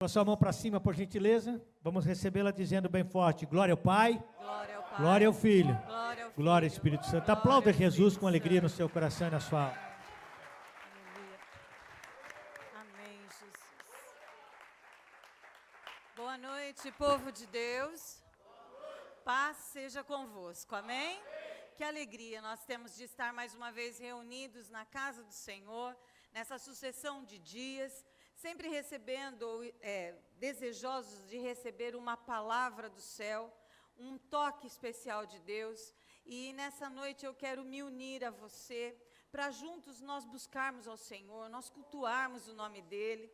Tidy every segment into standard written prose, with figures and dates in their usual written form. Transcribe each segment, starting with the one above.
Com a sua mão para cima, por gentileza. Vamos recebê-la dizendo bem forte: glória ao Pai, glória ao Pai, glória ao Filho, glória ao, glória ao Espírito Santo. Aplauda Jesus com alegria no seu coração e na sua alma. Aleluia. Amém, Jesus. Boa noite, povo de Deus. Paz seja convosco, amém? Que alegria nós temos de estar mais uma vez reunidos na casa do Senhor, nessa sucessão de dias, sempre recebendo, desejosos de receber uma palavra do céu, um toque especial de Deus. E nessa noite eu quero me unir a você, para juntos nós buscarmos ao Senhor, nós cultuarmos o nome dEle,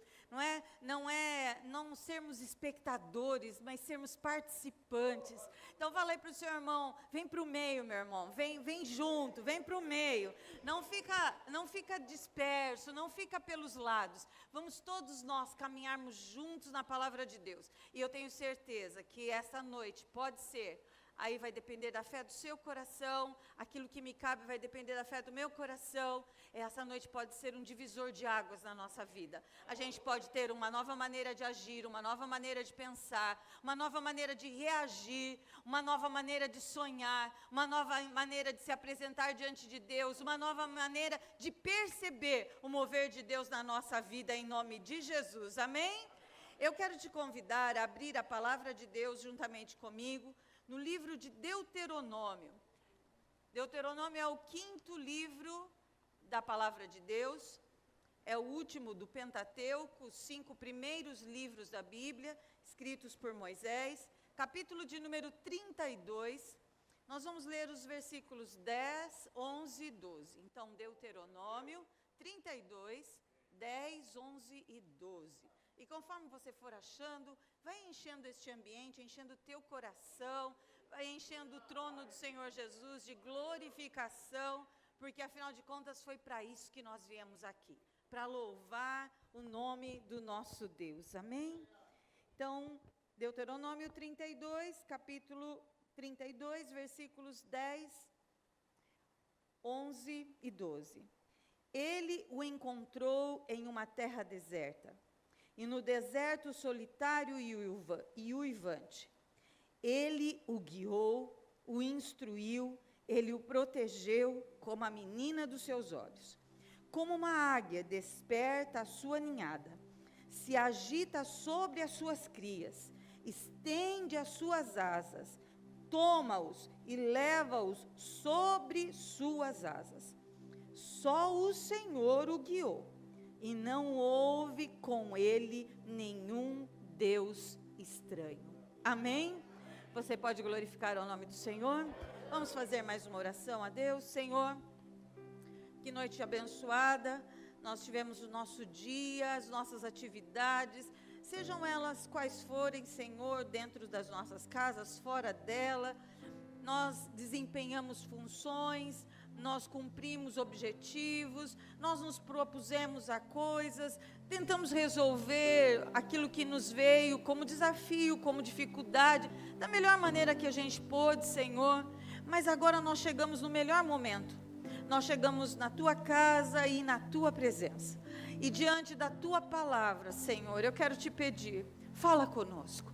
não sermos espectadores, mas sermos participantes. Então fala aí para o seu irmão: vem para o meio, meu irmão, vem junto, vem para o meio, não fica disperso, não fica pelos lados, vamos todos nós caminharmos juntos na palavra de Deus. E eu tenho certeza que essa noite pode ser, aí vai depender da fé do seu coração, aquilo que me cabe vai depender da fé do meu coração. Essa noite pode ser um divisor de águas na nossa vida. A gente pode ter uma nova maneira de agir, uma nova maneira de pensar, uma nova maneira de reagir, uma nova maneira de sonhar, uma nova maneira de se apresentar diante de Deus, uma nova maneira de perceber o mover de Deus na nossa vida, em nome de Jesus, amém? Eu quero te convidar a abrir a palavra de Deus juntamente comigo, no livro de Deuteronômio. Deuteronômio é o 5º livro da palavra de Deus, é o último do Pentateuco, os 5 primeiros livros da Bíblia, escritos por Moisés, capítulo de número 32, nós vamos ler os versículos 10, 11 e 12. Então, Deuteronômio 32, 10, 11 e 12. E conforme você for achando, vai enchendo este ambiente, enchendo o teu coração, vai enchendo o trono do Senhor Jesus de glorificação, porque afinal de contas foi para isso que nós viemos aqui, para louvar o nome do nosso Deus, amém? Então, Deuteronômio 32, capítulo 32, versículos 10, 11 e 12. Ele o encontrou em uma terra deserta, e no deserto solitário e uivante. Ele o guiou, o instruiu, ele o protegeu como a menina dos seus olhos. Como uma águia desperta a sua ninhada, se agita sobre as suas crias, estende as suas asas, toma-os e leva-os sobre suas asas. Só o Senhor o guiou, e não houve com ele nenhum Deus estranho. Amém? Você pode glorificar o nome do Senhor? Vamos fazer mais uma oração a Deus. Senhor, que noite abençoada, nós tivemos o nosso dia, as nossas atividades, sejam elas quais forem, Senhor, dentro das nossas casas, fora dela, nós desempenhamos funções, nós cumprimos objetivos, nós nos propusemos a coisas, tentamos resolver aquilo que nos veio como desafio, como dificuldade, da melhor maneira que a gente pôde, Senhor. Mas agora nós chegamos no melhor momento, nós chegamos na Tua casa e na Tua presença, e diante da Tua palavra, Senhor, eu quero te pedir, fala conosco,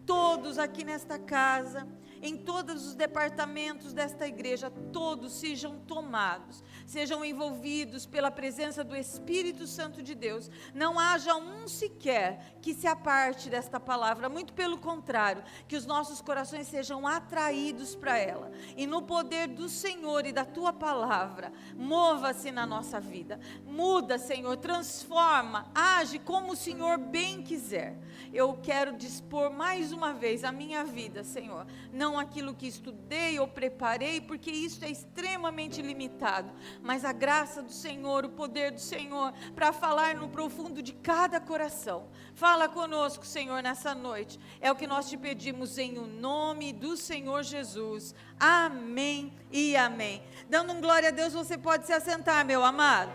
todos aqui nesta casa, em todos os departamentos desta igreja, todos sejam tomados, sejam envolvidos pela presença do Espírito Santo de Deus, não haja um sequer que se aparte desta palavra, muito pelo contrário, que os nossos corações sejam atraídos para ela, e no poder do Senhor e da Tua palavra, mova-se na nossa vida, muda, Senhor, transforma, age como o Senhor bem quiser. Eu quero dispor mais uma vez a minha vida, Senhor, não aquilo que estudei ou preparei, porque isso é extremamente limitado, mas a graça do Senhor, o poder do Senhor, para falar no profundo de cada coração. Fala conosco, Senhor, nessa noite, é o que nós te pedimos em o nome do Senhor Jesus, amém e amém. Dando um glória a Deus, você pode se assentar, meu amado.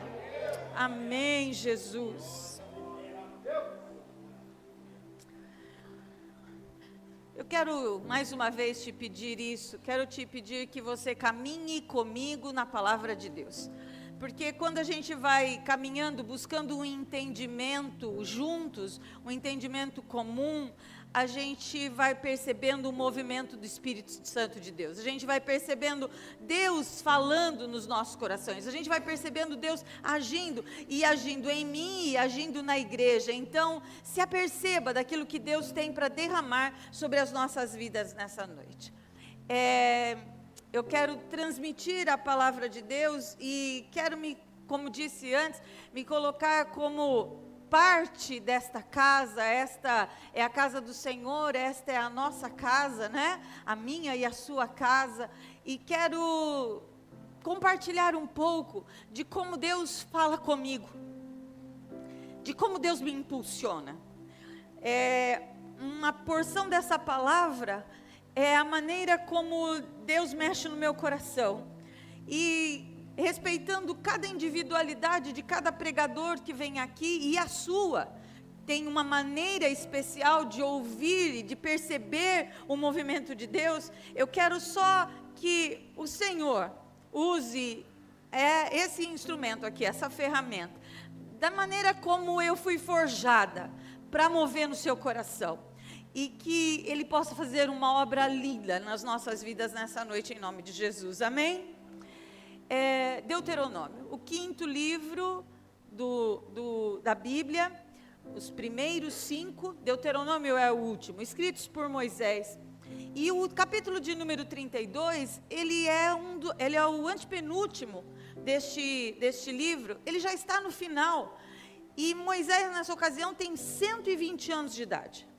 Amém, Jesus. Eu quero mais uma vez te pedir isso, quero te pedir que você caminhe comigo na palavra de Deus. porque quando a gente vai caminhando, buscando um entendimento juntos, um entendimento comum, a gente vai percebendo o movimento do Espírito Santo de Deus, a gente vai percebendo Deus falando nos nossos corações, a gente vai percebendo Deus agindo em mim e agindo na igreja. Então, se aperceba daquilo que Deus tem para derramar sobre as nossas vidas nessa noite. Eu quero transmitir a palavra de Deus e quero como disse antes, me colocar como parte desta casa. Esta é a casa do Senhor, esta é a nossa casa, né? A minha e a sua casa. E quero compartilhar um pouco de como Deus fala comigo, de como Deus me impulsiona. Uma porção dessa palavra é a maneira como Deus mexe no meu coração. E respeitando cada individualidade de cada pregador que vem aqui e a sua, tem uma maneira especial de ouvir e de perceber o movimento de Deus. Eu quero só que o Senhor use esse instrumento aqui, essa ferramenta, da maneira como eu fui forjada, para mover no seu coração. E que Ele possa fazer uma obra linda nas nossas vidas nessa noite, em nome de Jesus, amém? Deuteronômio, o 5º livro da Bíblia, os primeiros 5, Deuteronômio é o último, escritos por Moisés. E o capítulo de número 32, ele é o antepenúltimo deste livro, ele já está no final. E Moisés, nessa ocasião, tem 120 anos de idade.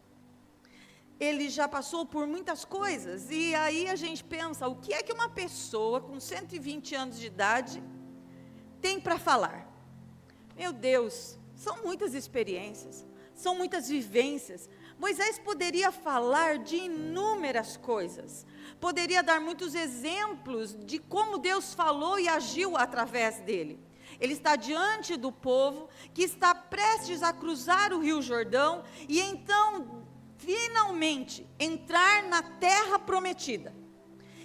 Ele já passou por muitas coisas, e aí a gente pensa, o que é que uma pessoa com 120 anos de idade tem para falar? Meu Deus, são muitas experiências, são muitas vivências. Moisés poderia falar de inúmeras coisas, poderia dar muitos exemplos de como Deus falou e agiu através dele. Ele está diante do povo, que está prestes a cruzar o Rio Jordão, e então finalmente entrar na terra prometida.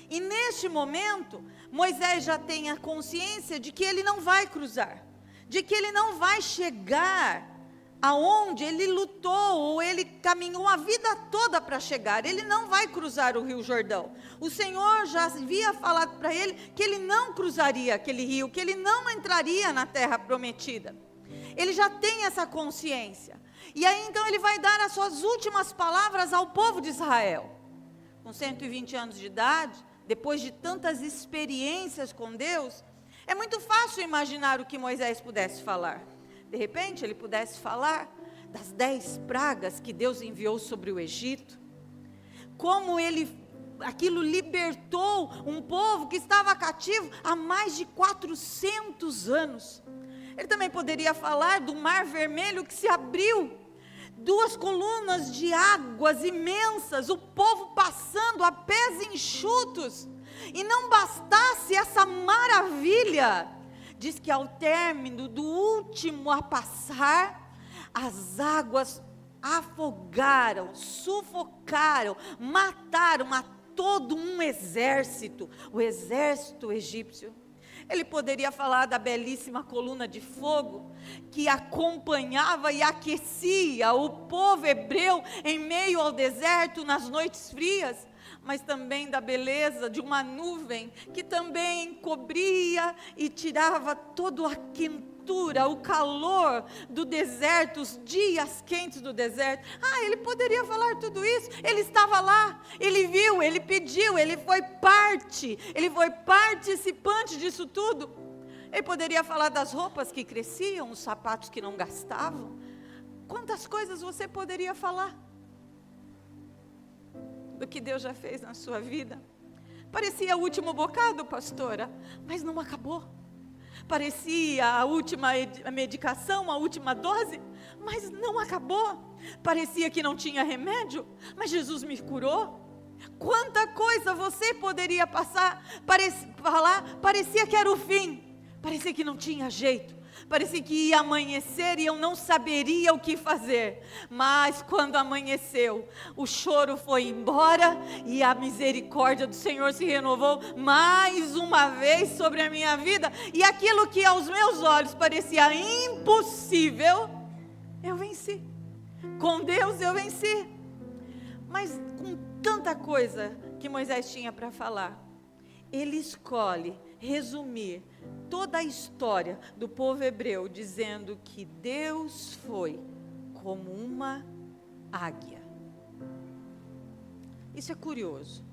E neste momento, Moisés já tem a consciência de que ele não vai cruzar, de que ele não vai chegar aonde ele lutou, ou ele caminhou a vida toda para chegar. Ele não vai cruzar o Rio Jordão. O Senhor já havia falado para ele que ele não cruzaria aquele rio, que ele não entraria na terra prometida. Ele já tem essa consciência. E aí então ele vai dar as suas últimas palavras ao povo de Israel. Com 120 anos de idade, depois de tantas experiências com Deus, é muito fácil imaginar o que Moisés pudesse falar. De repente ele pudesse falar das 10 pragas que Deus enviou sobre o Egito. Como aquilo libertou um povo que estava cativo há mais de 400 anos. Ele também poderia falar do Mar Vermelho que se abriu, 2 colunas de águas imensas, o povo passando a pés enxutos. E não bastasse essa maravilha, diz que ao término do último a passar, as águas afogaram, sufocaram, mataram a todo um exército, o exército egípcio. Ele poderia falar da belíssima coluna de fogo que acompanhava e aquecia o povo hebreu em meio ao deserto nas noites frias, mas também da beleza de uma nuvem que também cobria e tirava toda a quentura, o calor do deserto, os dias quentes do deserto. Ele poderia falar tudo isso. Ele estava lá, ele viu, ele pediu, ele foi participante disso tudo. Ele poderia falar das roupas que cresciam, os sapatos que não gastavam. Quantas coisas você poderia falar do que Deus já fez na sua vida? Parecia o último bocado, pastora, mas não acabou. Parecia a última medicação, a última dose, mas não acabou. Parecia que não tinha remédio, mas Jesus me curou. Quanta coisa você poderia falar, parecia que era o fim, parecia que não tinha jeito, parecia que ia amanhecer e eu não saberia o que fazer, mas quando amanheceu, o choro foi embora e a misericórdia do Senhor se renovou mais uma vez sobre a minha vida, e aquilo que aos meus olhos parecia impossível, eu venci. Com Deus eu venci. Mas com tanta coisa que Moisés tinha para falar, ele escolhe resumir toda a história do povo hebreu, dizendo que Deus foi como uma águia. Isso é curioso.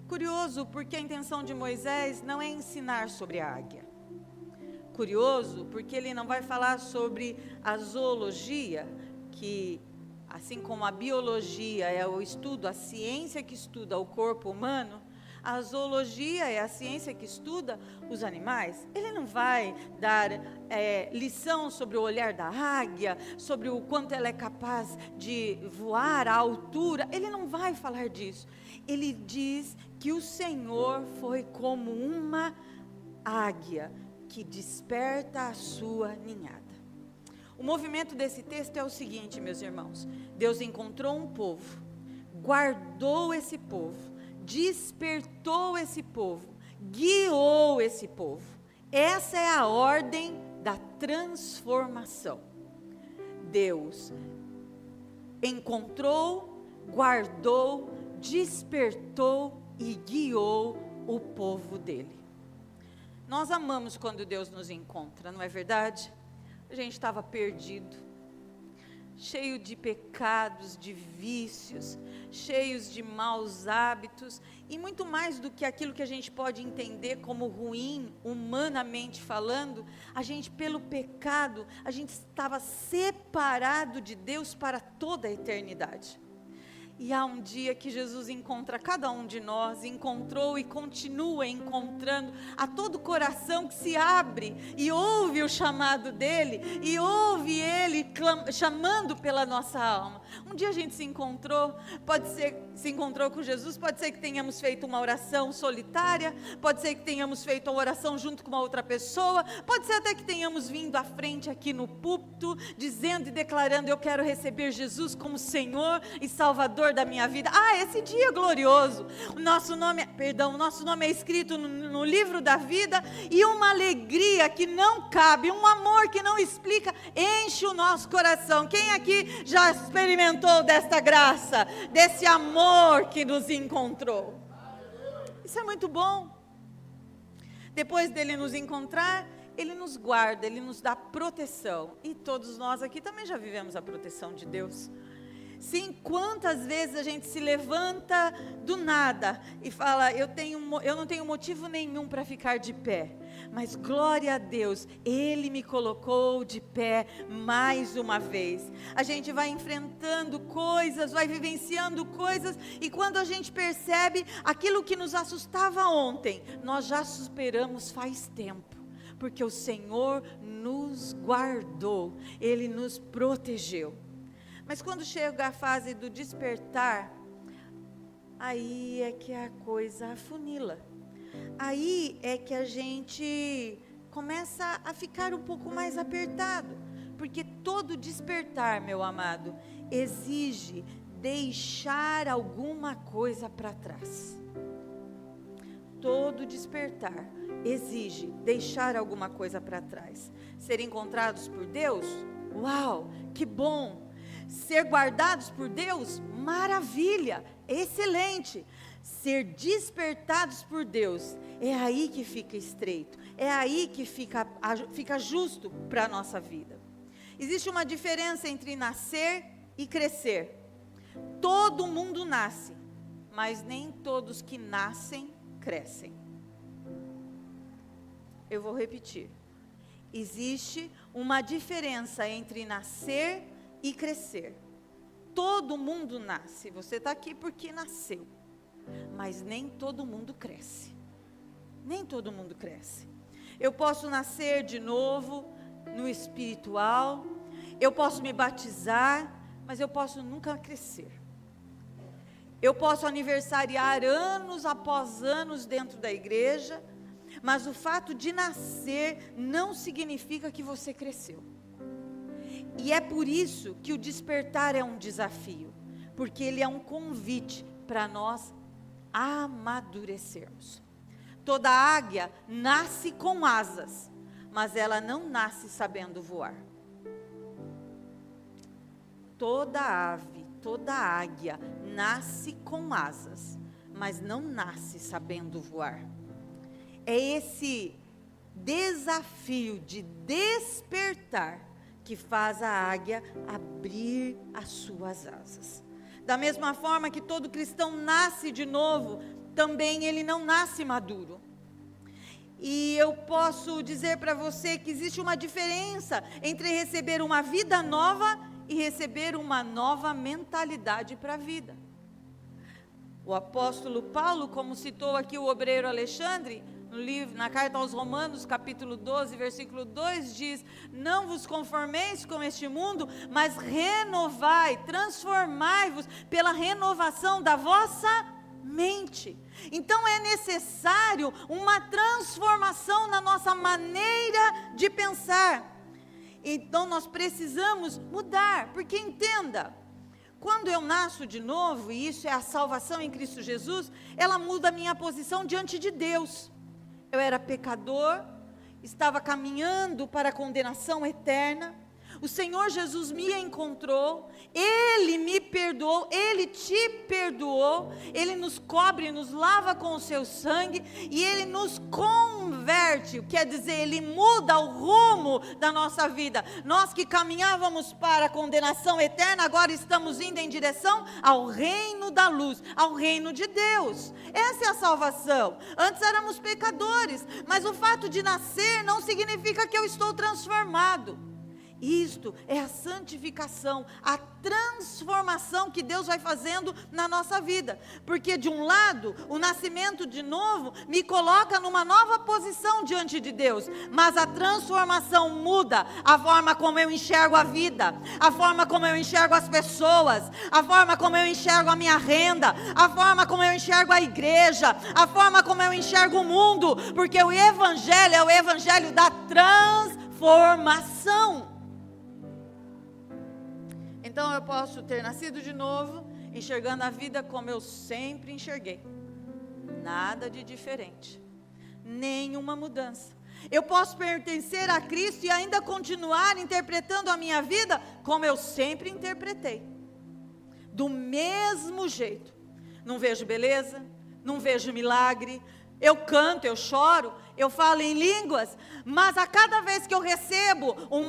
Curioso porque a intenção de Moisés não é ensinar sobre a águia. Curioso porque ele não vai falar sobre a zoologia, que assim como a biologia é o estudo, a ciência que estuda o corpo humano, a zoologia é a ciência que estuda os animais. Ele não vai dar lição sobre o olhar da águia, sobre o quanto ela é capaz de voar à altura. Ele não vai falar disso. Ele diz que o Senhor foi como uma águia que desperta a sua ninhada. O movimento desse texto é o seguinte, meus irmãos: Deus encontrou um povo, guardou esse povo, despertou esse povo, guiou esse povo. Essa é a ordem da transformação. Deus encontrou, guardou, despertou e guiou o povo dele. Nós amamos quando Deus nos encontra, não é verdade? A gente estava perdido, cheio de pecados, de vícios, cheios de maus hábitos, e muito mais do que aquilo que a gente pode entender como ruim, humanamente falando, a gente, pelo pecado, a gente estava separado de Deus para toda a eternidade. E há um dia que Jesus encontra cada um de nós, encontrou e continua encontrando a todo coração que se abre e ouve o chamado dele, e ouve ele chamando pela nossa alma. Um dia a gente se encontrou, se encontrou com Jesus, pode ser que tenhamos feito uma oração solitária, pode ser que tenhamos feito uma oração junto com uma outra pessoa, pode ser até que tenhamos vindo à frente aqui no púlpito, dizendo e declarando: eu quero receber Jesus como Senhor e Salvador da minha vida. Esse dia é glorioso. O nosso nome é escrito no livro da vida, e uma alegria que não cabe, um amor que não explica, enche o nosso coração. Quem aqui já experimentou desta graça, desse amor que nos encontrou? Isso é muito bom. Depois dele nos encontrar, ele nos guarda, ele nos dá proteção, e todos nós aqui também já vivemos a proteção de Deus. Sim, quantas vezes a gente se levanta do nada e fala: eu não tenho motivo nenhum para ficar de pé, mas glória a Deus, Ele me colocou de pé mais uma vez. A gente vai enfrentando coisas, vai vivenciando coisas, e quando a gente percebe, aquilo que nos assustava ontem, nós já superamos faz tempo, porque o Senhor nos guardou, Ele nos protegeu. Mas quando chega a fase do despertar, aí é que a coisa afunila. Aí é que a gente começa a ficar um pouco mais apertado. Porque todo despertar, meu amado, exige deixar alguma coisa para trás. Todo despertar exige deixar alguma coisa para trás. Ser encontrados por Deus? Uau, que bom! Ser guardados por Deus? Maravilha, excelente. Ser despertados por Deus, é aí que fica estreito, é aí que fica justo para a nossa vida. Existe uma diferença entre nascer e crescer. Todo mundo nasce, mas nem todos que nascem crescem. Eu vou repetir. Existe uma diferença entre nascer e crescer. Todo mundo nasce. Você está aqui porque nasceu, mas nem todo mundo cresce. Nem todo mundo cresce. Eu posso nascer de novo no espiritual, eu posso me batizar, mas eu posso nunca crescer. Eu posso aniversariar anos após anos dentro da igreja, Mas o fato de nascer não significa que você cresceu. E é por isso que o despertar é um desafio, porque ele é um convite para nós amadurecermos. Toda águia nasce com asas, mas ela não nasce sabendo voar. Toda ave, toda águia nasce com asas, mas não nasce sabendo voar. É esse desafio de despertar que faz a águia abrir as suas asas. Da mesma forma que todo cristão nasce de novo, também ele não nasce maduro. E eu posso dizer para você que existe uma diferença entre receber uma vida nova e receber uma nova mentalidade para a vida. O apóstolo Paulo, como citou aqui o obreiro Alexandre, no livro, na carta aos Romanos, capítulo 12, versículo 2, diz: não vos conformeis com este mundo, mas renovai, transformai-vos pela renovação da vossa mente. Então é necessário uma transformação na nossa maneira de pensar. Então nós precisamos mudar, porque entenda, quando eu nasço de novo, e isso é a salvação em Cristo Jesus, ela muda a minha posição diante de Deus. Eu era pecador, estava caminhando para a condenação eterna. O Senhor Jesus me encontrou, Ele me perdoou, Ele te perdoou, Ele nos cobre, nos lava com o seu sangue, e Ele nos converte, quer dizer, Ele muda o rumo da nossa vida. Nós que caminhávamos para a condenação eterna, agora estamos indo em direção ao reino da luz, ao reino de Deus. Essa é a salvação. Antes éramos pecadores, mas o fato de nascer não significa que eu estou transformado. Isto é a santificação, a transformação que Deus vai fazendo na nossa vida. Porque de um lado, o nascimento de novo me coloca numa nova posição diante de Deus. Mas a transformação muda a forma como eu enxergo a vida, a forma como eu enxergo as pessoas, a forma como eu enxergo a minha renda, a forma como eu enxergo a igreja, a forma como eu enxergo o mundo. Porque o evangelho é o evangelho da transformação. Então eu posso ter nascido de novo, enxergando a vida como eu sempre enxerguei. Nada de diferente. Nenhuma mudança. Eu posso pertencer a Cristo e ainda continuar interpretando a minha vida como eu sempre interpretei. Do mesmo jeito. Não vejo beleza, não vejo milagre. Eu canto, eu choro, eu falo em línguas, mas a cada vez que eu recebo um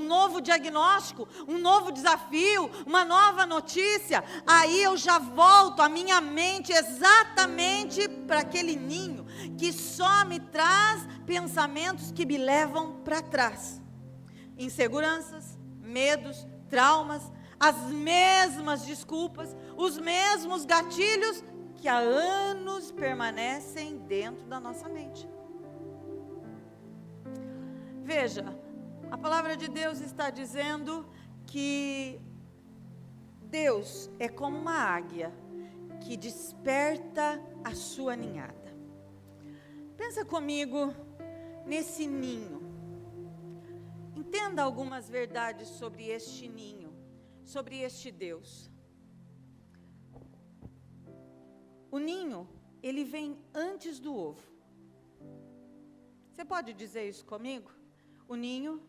novo diagnóstico, um novo desafio, uma nova notícia, aí eu já volto a minha mente exatamente para aquele ninho, que só me traz pensamentos que me levam para trás. Inseguranças, medos, traumas, as mesmas desculpas, os mesmos gatilhos que há anos permanecem dentro da nossa mente. Veja, a palavra de Deus está dizendo que Deus é como uma águia que desperta a sua ninhada. Pensa comigo nesse ninho. Entenda algumas verdades sobre este ninho, sobre este Deus. O ninho, ele vem antes do ovo. Você pode dizer isso comigo? O ninho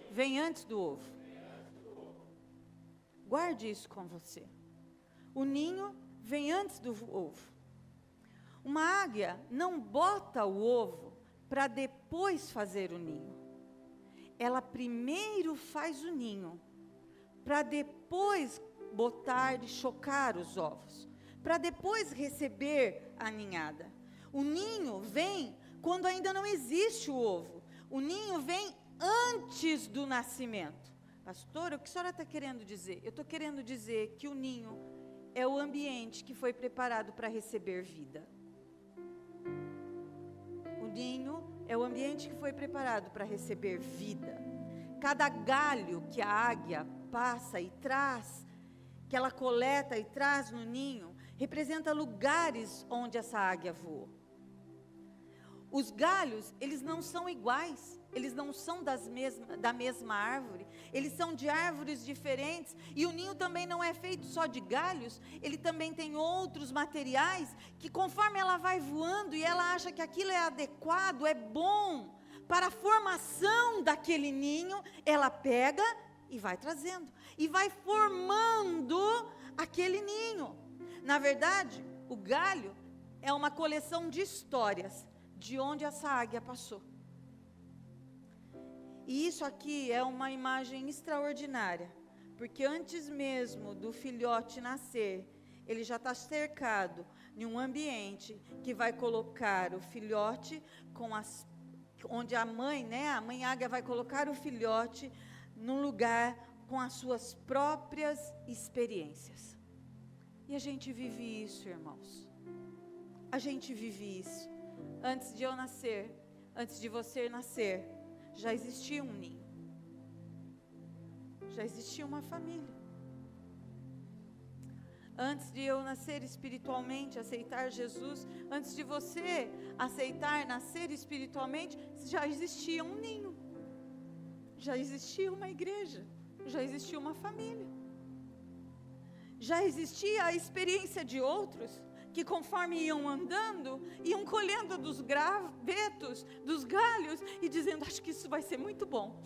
vem antes do ovo. Guarde isso com você. O ninho vem antes do ovo. Uma águia não bota o ovo para depois fazer o ninho. Ela primeiro faz o ninho, para depois botar e chocar os ovos, para depois receber a ninhada. O ninho vem quando ainda não existe o ovo. O ninho vem antes do nascimento. Pastor, o que a senhora está querendo dizer? Eu estou querendo dizer que o ninho é o ambiente que foi preparado para receber vida. O ninho é o ambiente que foi preparado para receber vida. Cada galho que a águia passa e traz, que ela coleta e traz no ninho, representa lugares onde essa águia voou. Os galhos, eles não são iguais, eles não são da mesma árvore, eles são de árvores diferentes, e o ninho também não é feito só de galhos, ele também tem outros materiais, que conforme ela vai voando, e ela acha que aquilo é adequado, é bom, para a formação daquele ninho, ela pega e vai trazendo, e vai formando aquele ninho. Na verdade, o galho é uma coleção de histórias, de onde essa águia passou. E isso aqui é uma imagem extraordinária, porque antes mesmo do filhote nascer, ele já está cercado de um ambiente que vai colocar o filhote onde a mãe águia vai colocar o filhote num lugar com as suas próprias experiências. E a gente vive isso, irmãos. A gente vive isso. Antes de eu nascer, antes de você nascer, já existia um ninho. Já existia uma família. Antes de eu nascer espiritualmente, aceitar Jesus, antes de você aceitar nascer espiritualmente, já existia um ninho. Já existia uma igreja, já existia uma família. Já existia a experiência de outros, que conforme iam andando, iam colhendo dos gravetos, dos galhos, e dizendo, acho que isso vai ser muito bom,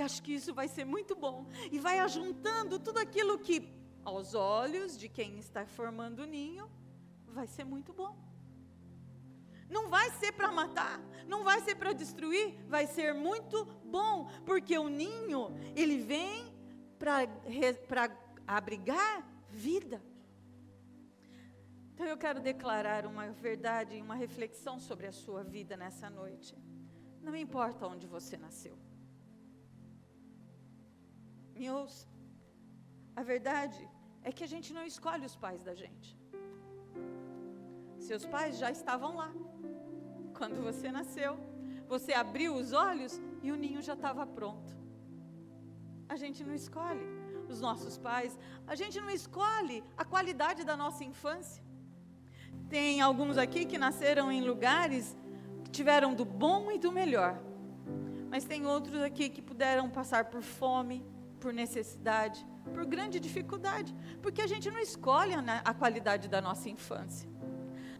acho que isso vai ser muito bom, e vai ajuntando tudo aquilo que, aos olhos de quem está formando o ninho, vai ser muito bom. Não vai ser para matar, não vai ser para destruir, vai ser muito bom, porque o ninho, ele vem para abrigar vida. Então eu quero declarar uma verdade e uma reflexão sobre a sua vida nessa noite. Não importa onde você nasceu. Me ouça. A verdade é que a gente não escolhe os pais da gente. Seus pais já estavam lá. Quando você nasceu, você abriu os olhos e o ninho já estava pronto. A gente não escolhe os nossos pais. A gente não escolhe a qualidade da nossa infância. Tem alguns aqui que nasceram em lugares que tiveram do bom e do melhor. Mas tem outros aqui que puderam passar por fome, por necessidade, por grande dificuldade. Porque a gente não escolhe a qualidade da nossa infância.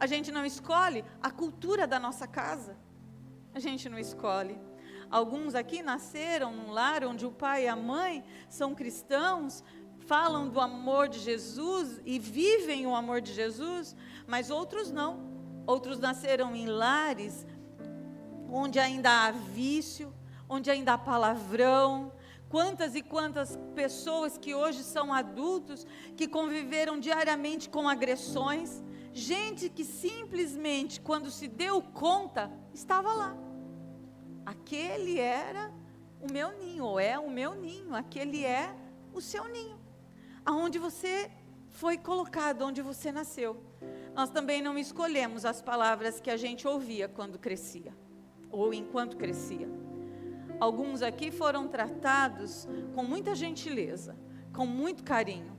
A gente não escolhe a cultura da nossa casa. A gente não escolhe. Alguns aqui nasceram num lar onde o pai e a mãe são cristãos, falam do amor de Jesus e vivem o amor de Jesus, mas outros não. Outros nasceram em lares onde ainda há vício, onde ainda há palavrão. Quantas e quantas pessoas que hoje são adultos, que conviveram diariamente com agressões, gente que simplesmente, quando se deu conta, estava lá. Aquele era o meu ninho, ou é o meu ninho, aquele é o seu ninho, aonde você foi colocado, onde você nasceu. Nós também não escolhemos as palavras que a gente ouvia quando crescia, ou enquanto crescia. Alguns aqui foram tratados com muita gentileza, com muito carinho.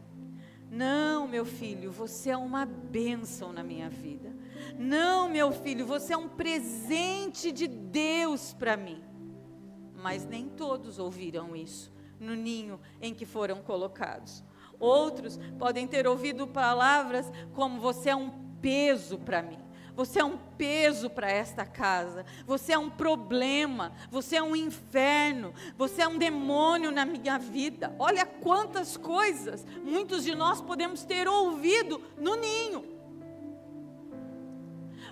Não, meu filho, você é uma bênção na minha vida. Não, meu filho, você é um presente de Deus para mim. Mas nem todos ouviram isso no ninho em que foram colocados. Outros podem ter ouvido palavras como: você é um peso para mim, você é um peso para esta casa, você é um problema, você é um inferno, você é um demônio na minha vida. Olha quantas coisas muitos de nós podemos ter ouvido no ninho.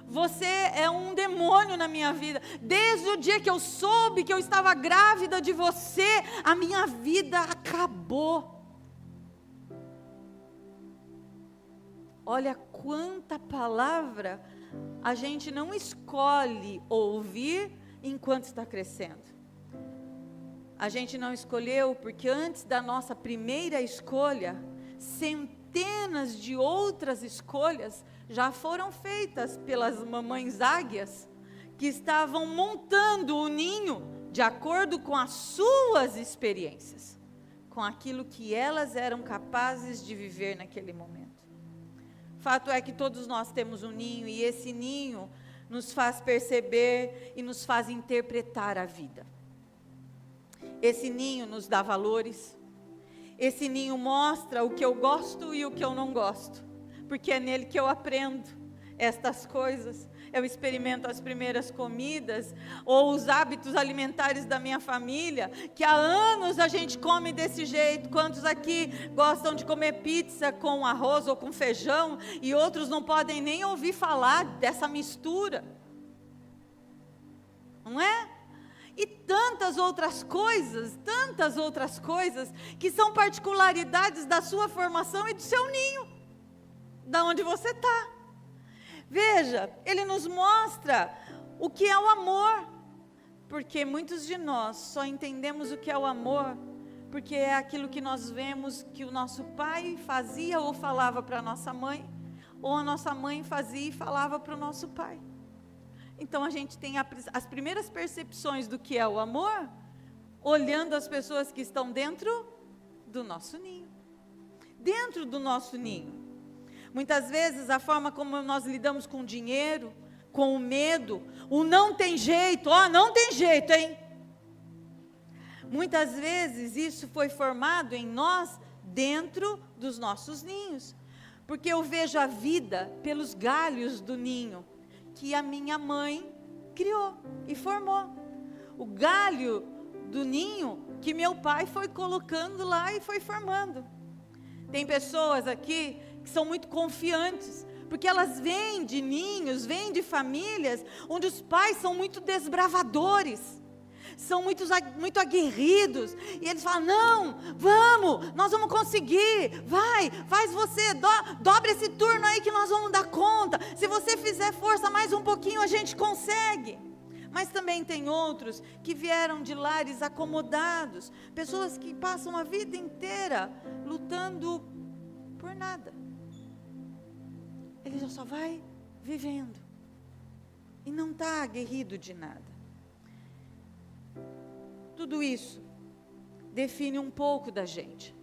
Você é um demônio na minha vida. Desde o dia que eu soube que eu estava grávida de você, a minha vida acabou. Olha quanta palavra a gente não escolhe ouvir enquanto está crescendo. A gente não escolheu porque antes da nossa primeira escolha, centenas de outras escolhas já foram feitas pelas mamães águias, que estavam montando o ninho de acordo com as suas experiências, com aquilo que elas eram capazes de viver naquele momento. Fato é que todos nós temos um ninho, e esse ninho nos faz perceber e nos faz interpretar a vida. Esse ninho nos dá valores. Esse ninho mostra o que eu gosto e o que eu não gosto, porque é nele que eu aprendo estas coisas. Eu experimento as primeiras comidas, ou os hábitos alimentares da minha família, que há anos a gente come desse jeito. Quantos aqui gostam de comer pizza com arroz ou com feijão, e outros não podem nem ouvir falar dessa mistura? Não é? E tantas outras coisas que são particularidades da sua formação e do seu ninho, da onde você está. Veja, ele nos mostra o que é o amor, porque muitos de nós só entendemos o que é o amor, porque é aquilo que nós vemos que o nosso pai fazia ou falava para a nossa mãe, ou a nossa mãe fazia e falava para o nosso pai. Então a gente tem as primeiras percepções do que é o amor, olhando as pessoas que estão dentro do nosso ninho. Dentro do nosso ninho. Muitas vezes a forma como nós lidamos com o dinheiro, com o medo, o não tem jeito, não tem jeito, hein? Muitas vezes isso foi formado em nós dentro dos nossos ninhos. Porque eu vejo a vida pelos galhos do ninho que a minha mãe criou e formou. O galho do ninho que meu pai foi colocando lá e foi formando. Tem pessoas aqui que são muito confiantes, porque elas vêm de ninhos, vêm de famílias onde os pais são muito desbravadores, são muito aguerridos, e eles falam: não, vamos, nós vamos conseguir, faz você, dobra esse turno aí que nós vamos dar conta, se você fizer força mais um pouquinho a gente consegue. Mas também tem outros que vieram de lares acomodados, pessoas que passam a vida inteira lutando por nada. Ele só vai vivendo e não está aguerrido de nada. Tudo isso define um pouco da gente,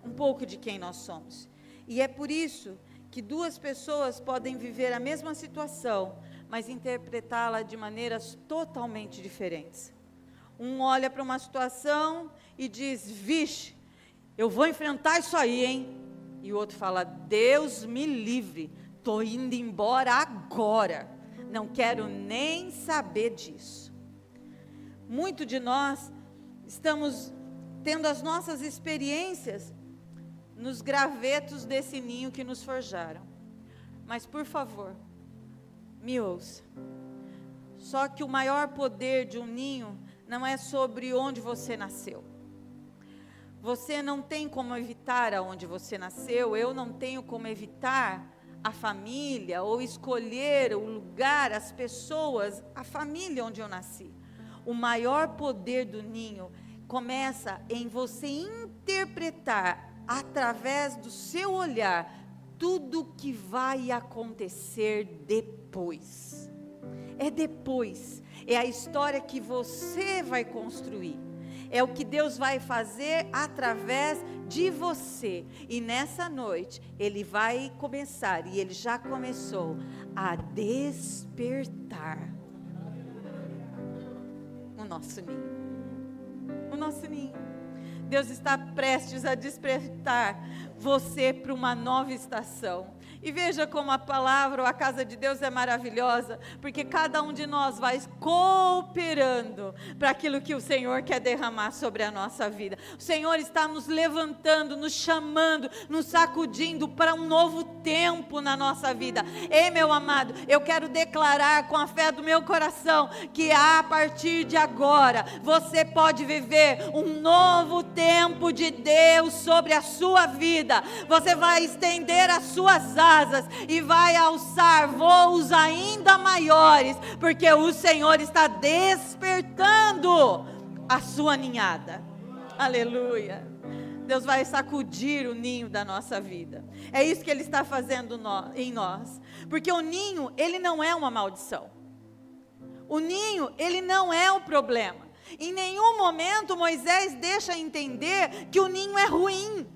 um pouco de quem nós somos. E é por isso que duas pessoas podem viver a mesma situação, mas interpretá-la de maneiras totalmente diferentes. Um olha para uma situação e diz: vixe, eu vou enfrentar isso aí, hein? E o outro fala: Deus me livre, estou indo embora agora, não quero nem saber disso. Muito de nós estamos tendo as nossas experiências nos gravetos desse ninho que nos forjaram. Mas por favor, me ouça. Só que o maior poder de um ninho não é sobre onde você nasceu. Você não tem como evitar aonde você nasceu, eu não tenho como evitar a família, ou escolher o lugar, as pessoas, a família onde eu nasci. O maior poder do ninho começa em você interpretar, através do seu olhar, tudo o que vai acontecer depois. É depois, é a história que você vai construir. É o que Deus vai fazer através de você. E nessa noite, Ele vai começar, e Ele já começou, a despertar o nosso ninho. O nosso ninho. Deus está prestes a despertar você para uma nova estação. E veja como a palavra, ou a casa de Deus é maravilhosa, porque cada um de nós vai cooperando para aquilo que o Senhor quer derramar sobre a nossa vida. O Senhor está nos levantando, nos chamando, nos sacudindo para um novo tempo na nossa vida. Ei, meu amado, eu quero declarar com a fé do meu coração, que a partir de agora, você pode viver um novo tempo de Deus sobre a sua vida. Você vai estender as suas asas e vai alçar voos ainda maiores, porque o Senhor está despertando a sua ninhada. Aleluia. Deus vai sacudir o ninho da nossa vida. É isso que Ele está fazendo em nós, porque o ninho, ele não é uma maldição. O ninho, ele não é o problema. Em nenhum momento Moisés deixa entender que o ninho é ruim,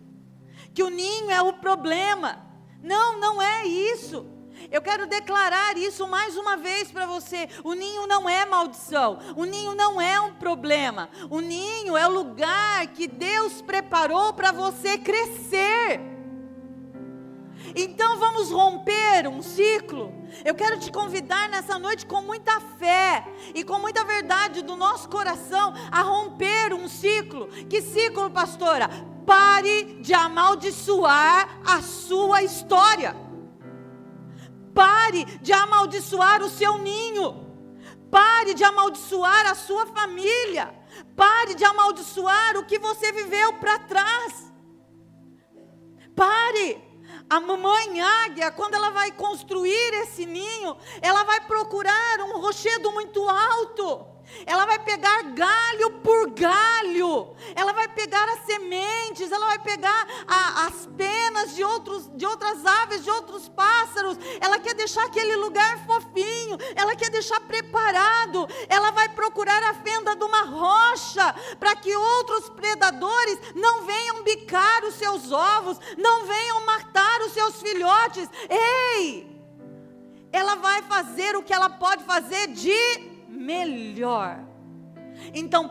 que o ninho é o problema. Não, não é isso. Eu quero declarar isso mais uma vez para você. O ninho não é maldição. O ninho não é um problema. O ninho é o lugar que Deus preparou para você crescer. Então vamos romper um ciclo. Eu quero te convidar nessa noite com muita fé e com muita verdade do nosso coração a romper um ciclo. Que ciclo, pastora? Pare de amaldiçoar a sua história. Pare de amaldiçoar o seu ninho. Pare de amaldiçoar a sua família. Pare de amaldiçoar o que você viveu para trás. Pare. A mamãe águia, quando ela vai construir esse ninho, ela vai procurar um rochedo muito alto. Ela vai pegar galho por galho. Ela vai pegar as sementes. Ela vai pegar as penas de outras aves, de outros pássaros. Ela quer deixar aquele lugar fofinho. Ela quer deixar preparado. Ela vai procurar a fenda de uma rocha, para que outros predadores não venham bicar os seus ovos, não venham matar os seus filhotes. Ei! Ela vai fazer o que ela pode fazer de melhor. Então,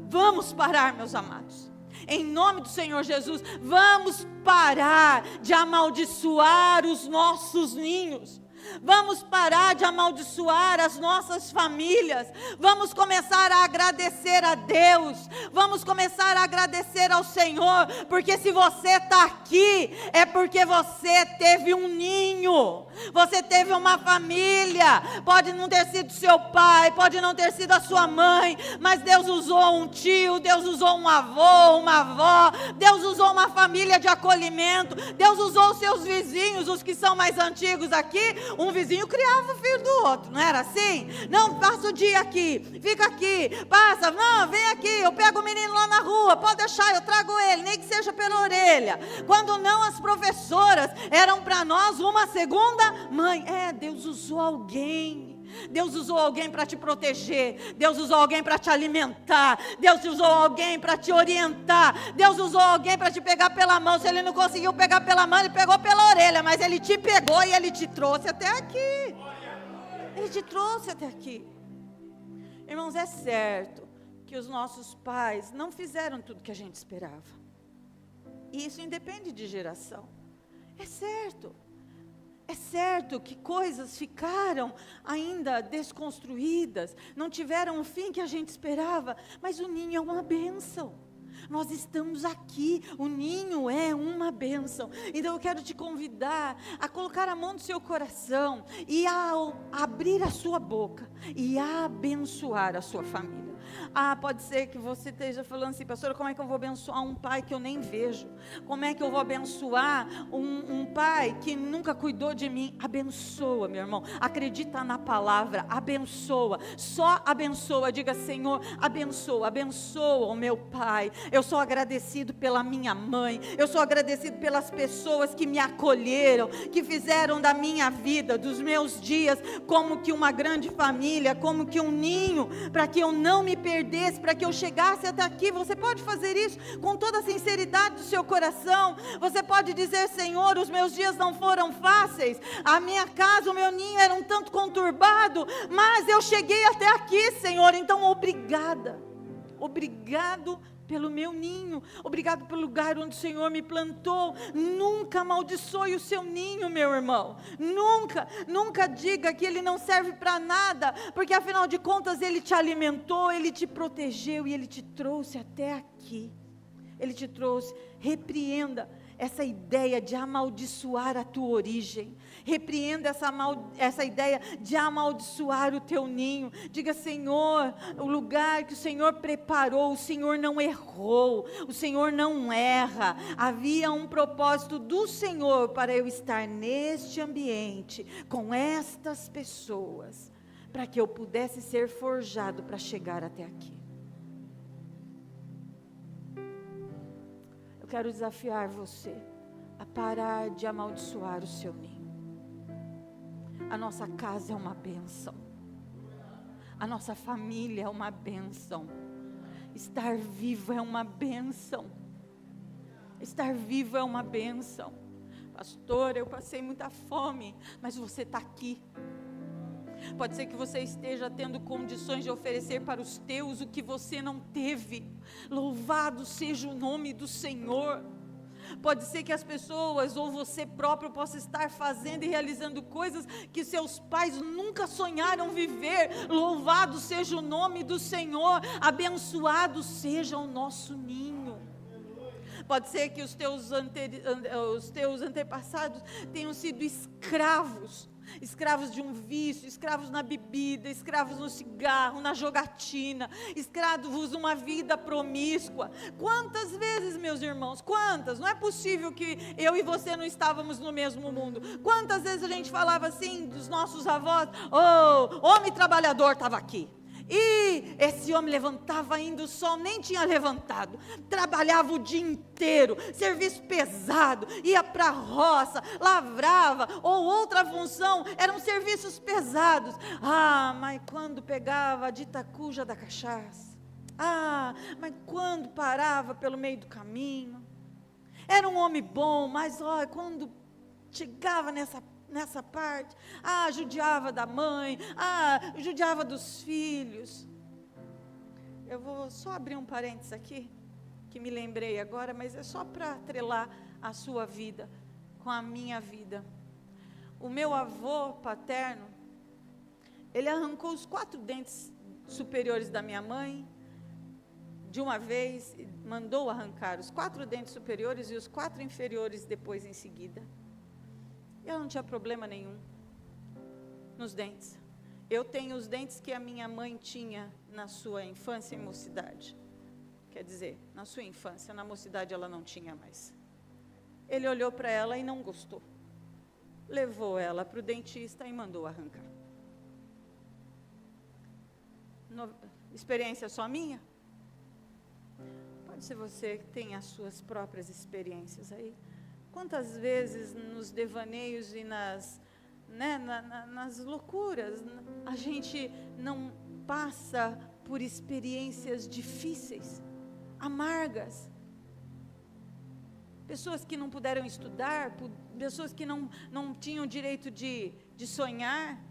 vamos parar, meus amados. Em nome do Senhor Jesus, vamos parar de amaldiçoar os nossos ninhos. Vamos parar de amaldiçoar as nossas famílias. Vamos começar a agradecer a Deus. Vamos começar a agradecer ao Senhor. Porque se você está aqui, é porque você teve um ninho. Você teve uma família. Pode não ter sido seu pai, pode não ter sido a sua mãe, mas Deus usou um tio, Deus usou um avô, uma avó, Deus usou uma família de acolhimento, Deus usou os seus vizinhos, os que são mais antigos aqui. Um vizinho criava o filho do outro, não era assim? Não, passa o dia aqui, fica aqui, passa, não, vem aqui, eu pego o menino lá na rua, pode deixar, eu trago ele, nem que seja pela orelha. Quando não, as professoras eram para nós uma segunda mãe. Deus usou alguém. Deus usou alguém para te proteger. Deus usou alguém para te alimentar. Deus usou alguém para te orientar. Deus usou alguém para te pegar pela mão. Se ele não conseguiu pegar pela mão, ele pegou pela orelha. Mas ele te pegou e ele te trouxe até aqui. Ele te trouxe até aqui. Irmãos, é certo que os nossos pais não fizeram tudo que a gente esperava. E isso independe de geração. É certo. É certo que coisas ficaram ainda desconstruídas, não tiveram o fim que a gente esperava, mas o ninho é uma bênção. Nós estamos aqui, o ninho é uma bênção. Então eu quero te convidar a colocar a mão no seu coração e a abrir a sua boca e a abençoar a sua família. Pode ser que você esteja falando assim, pastora, como é que eu vou abençoar um pai que eu nem vejo? Como é que eu vou abençoar um pai que nunca cuidou de mim? Abençoa, meu irmão, acredita na palavra, abençoa, só abençoa, diga, Senhor, abençoa, abençoa o meu pai. Eu sou agradecido pela minha mãe, eu sou agradecido pelas pessoas que me acolheram, que fizeram da minha vida, dos meus dias, como que uma grande família, como que um ninho, para que eu não me perdesse, para que eu chegasse até aqui. Você pode fazer isso com toda a sinceridade do seu coração. Você pode dizer, Senhor, os meus dias não foram fáceis, a minha casa, o meu ninho era um tanto conturbado, mas eu cheguei até aqui, Senhor, então obrigada, obrigado pelo meu ninho, obrigado pelo lugar onde o Senhor me plantou. Nunca amaldiçoe o seu ninho, meu irmão, nunca diga que ele não serve para nada, porque afinal de contas ele te alimentou, ele te protegeu e ele te trouxe até aqui. Ele te trouxe. Repreenda essa ideia de amaldiçoar a tua origem. Repreenda essa ideia de amaldiçoar o teu ninho. Diga, Senhor, o lugar que o Senhor preparou, o Senhor não errou, o Senhor não erra. Havia um propósito do Senhor para eu estar neste ambiente, com estas pessoas, para que eu pudesse ser forjado para chegar até aqui. Eu quero desafiar você a parar de amaldiçoar o seu ninho. A nossa casa é uma bênção. A nossa família é uma bênção. Estar vivo é uma bênção. Estar vivo é uma bênção. pastor, eu passei muita fome, mas você está aqui. Pode ser que você esteja tendo condições de oferecer para os teus o que você não teve. Louvado seja o nome do Senhor. Pode ser que as pessoas ou você próprio possa estar fazendo e realizando coisas que seus pais nunca sonharam viver. Louvado seja o nome do Senhor. Abençoado seja o nosso ninho. Pode ser que os teus antepassados tenham sido escravos de um vício, escravos na bebida, escravos no cigarro, na jogatina, escravos numa vida promíscua. Quantas vezes, meus irmãos, quantas? Não é possível que eu e você não estávamos no mesmo mundo. Quantas vezes a gente falava assim dos nossos avós: oh, homem trabalhador estava aqui. E esse homem levantava ainda, o sol nem tinha levantado, trabalhava o dia inteiro, serviço pesado, ia para a roça, lavrava, ou outra função, eram serviços pesados. Mas quando pegava a dita cuja da cachaça, mas quando parava pelo meio do caminho, era um homem bom, mas quando chegava nessa parte, judiava da mãe, judiava dos filhos. Eu vou só abrir um parênteses aqui, que me lembrei agora, mas é só para atrelar a sua vida com a minha vida. O meu avô paterno, ele arrancou os 4 dentes superiores da minha mãe, de uma vez, mandou arrancar os 4 dentes superiores e os 4 inferiores depois em seguida. Eu não tinha problema nenhum nos dentes. Eu tenho os dentes que a minha mãe tinha na sua infância e mocidade. Quer dizer, na sua infância, na mocidade ela não tinha mais. Ele olhou para ela e não gostou. Levou ela para o dentista e mandou arrancar. Experiência só minha? Pode ser você que tem as suas próprias experiências aí. Quantas vezes nos devaneios e nas loucuras, a gente não passa por experiências difíceis, amargas. Pessoas que não puderam estudar, pessoas que não tinham direito de sonhar.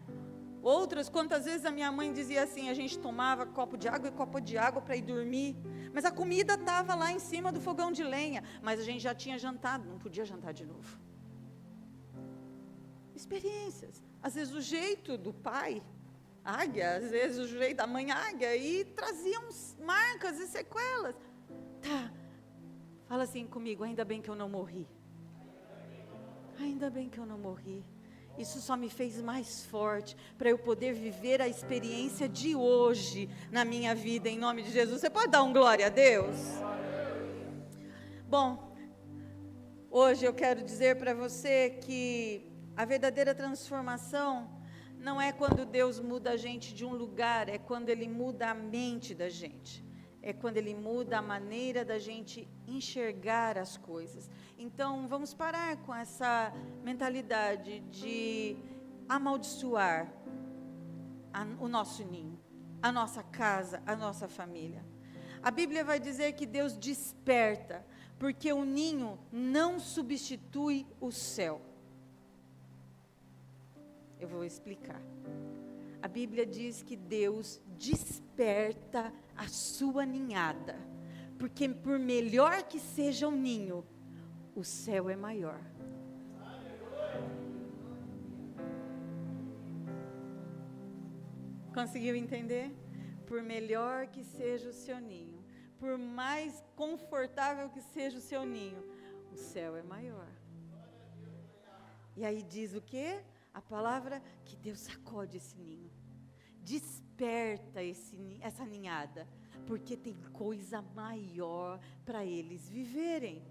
Outras, quantas vezes a minha mãe dizia assim, a gente tomava copo de água para ir dormir, mas a comida estava lá em cima do fogão de lenha, mas a gente já tinha jantado, não podia jantar de novo. Experiências, às vezes o jeito do pai, águia, às vezes o jeito da mãe águia, e traziam marcas e sequelas. Fala assim comigo, ainda bem que eu não morri. Ainda bem que eu não morri. Isso só me fez mais forte, para eu poder viver a experiência de hoje, na minha vida, em nome de Jesus. Você pode dar um glória a Deus? Bom, hoje eu quero dizer para você que a verdadeira transformação não é quando Deus muda a gente de um lugar, é quando Ele muda a mente da gente. É quando Ele muda a maneira da gente enxergar as coisas. Então, vamos parar com essa mentalidade de amaldiçoar o nosso ninho, a nossa casa, a nossa família. A Bíblia vai dizer que Deus desperta, porque o ninho não substitui o céu. Eu vou explicar. A Bíblia diz que Deus desperta a sua ninhada, porque por melhor que seja o ninho, o céu é maior. Conseguiu entender? Por melhor que seja o seu ninho, por mais confortável que seja o seu ninho, o céu é maior. E aí diz o quê? A palavra que Deus sacode esse ninho, desperta essa ninhada, porque tem coisa maior para eles viverem.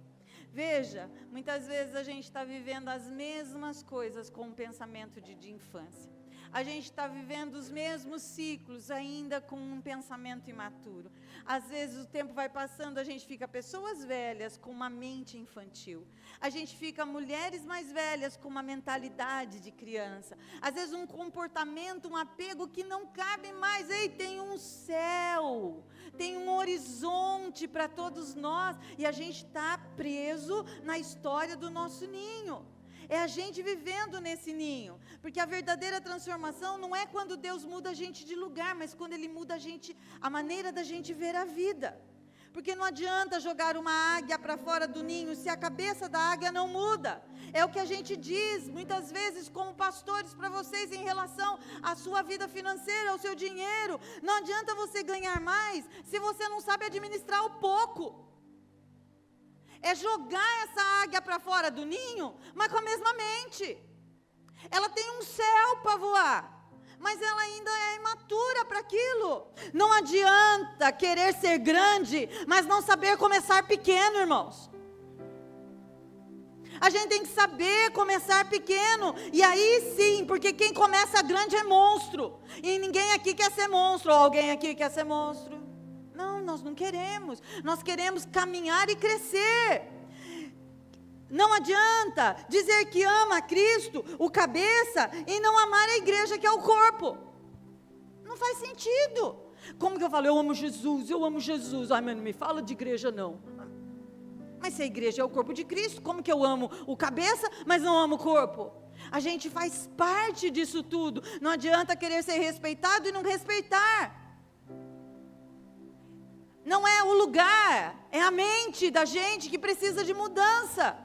Veja, muitas vezes a gente está vivendo as mesmas coisas com um pensamento de infância. A gente está vivendo os mesmos ciclos ainda com um pensamento imaturo. Às vezes o tempo vai passando, a gente fica pessoas velhas com uma mente infantil. A gente fica mulheres mais velhas com uma mentalidade de criança. Às vezes um comportamento, um apego que não cabe mais. Ei, tem um céu, tem um horizonte para todos nós. E a gente está preso na história do nosso ninho. É a gente vivendo nesse ninho. Porque a verdadeira transformação não é quando Deus muda a gente de lugar, mas quando Ele muda a gente, a maneira da gente ver a vida. Porque não adianta jogar uma águia para fora do ninho se a cabeça da águia não muda. É o que a gente diz muitas vezes como pastores para vocês em relação à sua vida financeira, ao seu dinheiro. Não adianta você ganhar mais se você não sabe administrar o pouco. É jogar essa águia para fora do ninho, mas com a mesma mente. Ela tem um céu para voar, mas ela ainda é imatura para aquilo. Não adianta querer ser grande, mas não saber começar pequeno, irmãos. A gente tem que saber começar pequeno, e aí sim, porque quem começa grande é monstro, e ninguém aqui quer ser monstro, ou alguém aqui quer ser monstro. Não, nós não queremos, nós queremos caminhar e crescer. Não adianta dizer que ama a Cristo, o cabeça, e não amar a igreja que é o corpo. Não faz sentido. Como que eu falo, eu amo Jesus, eu amo Jesus. Ai, mas não me fala de igreja não. Mas se a igreja é o corpo de Cristo, como que eu amo o cabeça, mas não amo o corpo? A gente faz parte disso tudo. Não adianta querer ser respeitado e não respeitar. Não é o lugar, é a mente da gente que precisa de mudança.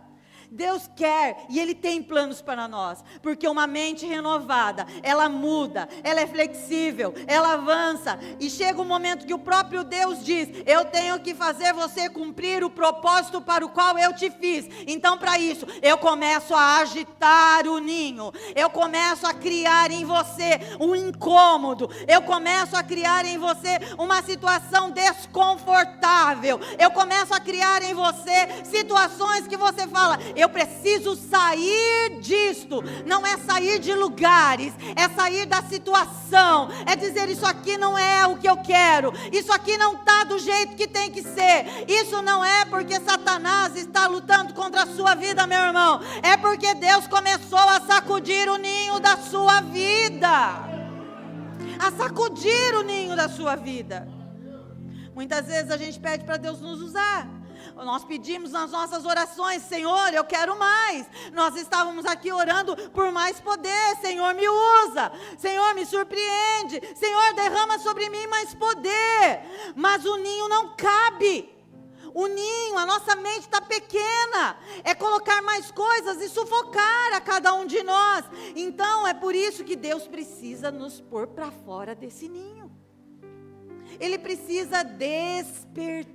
Deus quer e Ele tem planos para nós, porque uma mente renovada, ela muda, ela é flexível, ela avança, e chega um momento que o próprio Deus diz, eu tenho que fazer você cumprir o propósito para o qual eu te fiz. Então para isso, eu começo a agitar o ninho, eu começo a criar em você um incômodo, eu começo a criar em você uma situação desconfortável, eu começo a criar em você situações que você fala, eu preciso sair disto. Não é sair de lugares, é sair da situação, é dizer, isso aqui não é o que eu quero, isso aqui não está do jeito que tem que ser, isso não é porque Satanás está lutando contra a sua vida, meu irmão, é porque Deus começou a sacudir o ninho da sua vida, a sacudir o ninho da sua vida. Muitas vezes a gente pede para Deus nos usar. Nós pedimos nas nossas orações, Senhor, eu quero mais. Nós estávamos aqui orando por mais poder. Senhor, me usa. Senhor, me surpreende. Senhor, derrama sobre mim mais poder. Mas o ninho não cabe. O ninho, a nossa mente está pequena. É colocar mais coisas e sufocar a cada um de nós. Então, é por isso que Deus precisa nos pôr para fora desse ninho. Ele precisa despertar.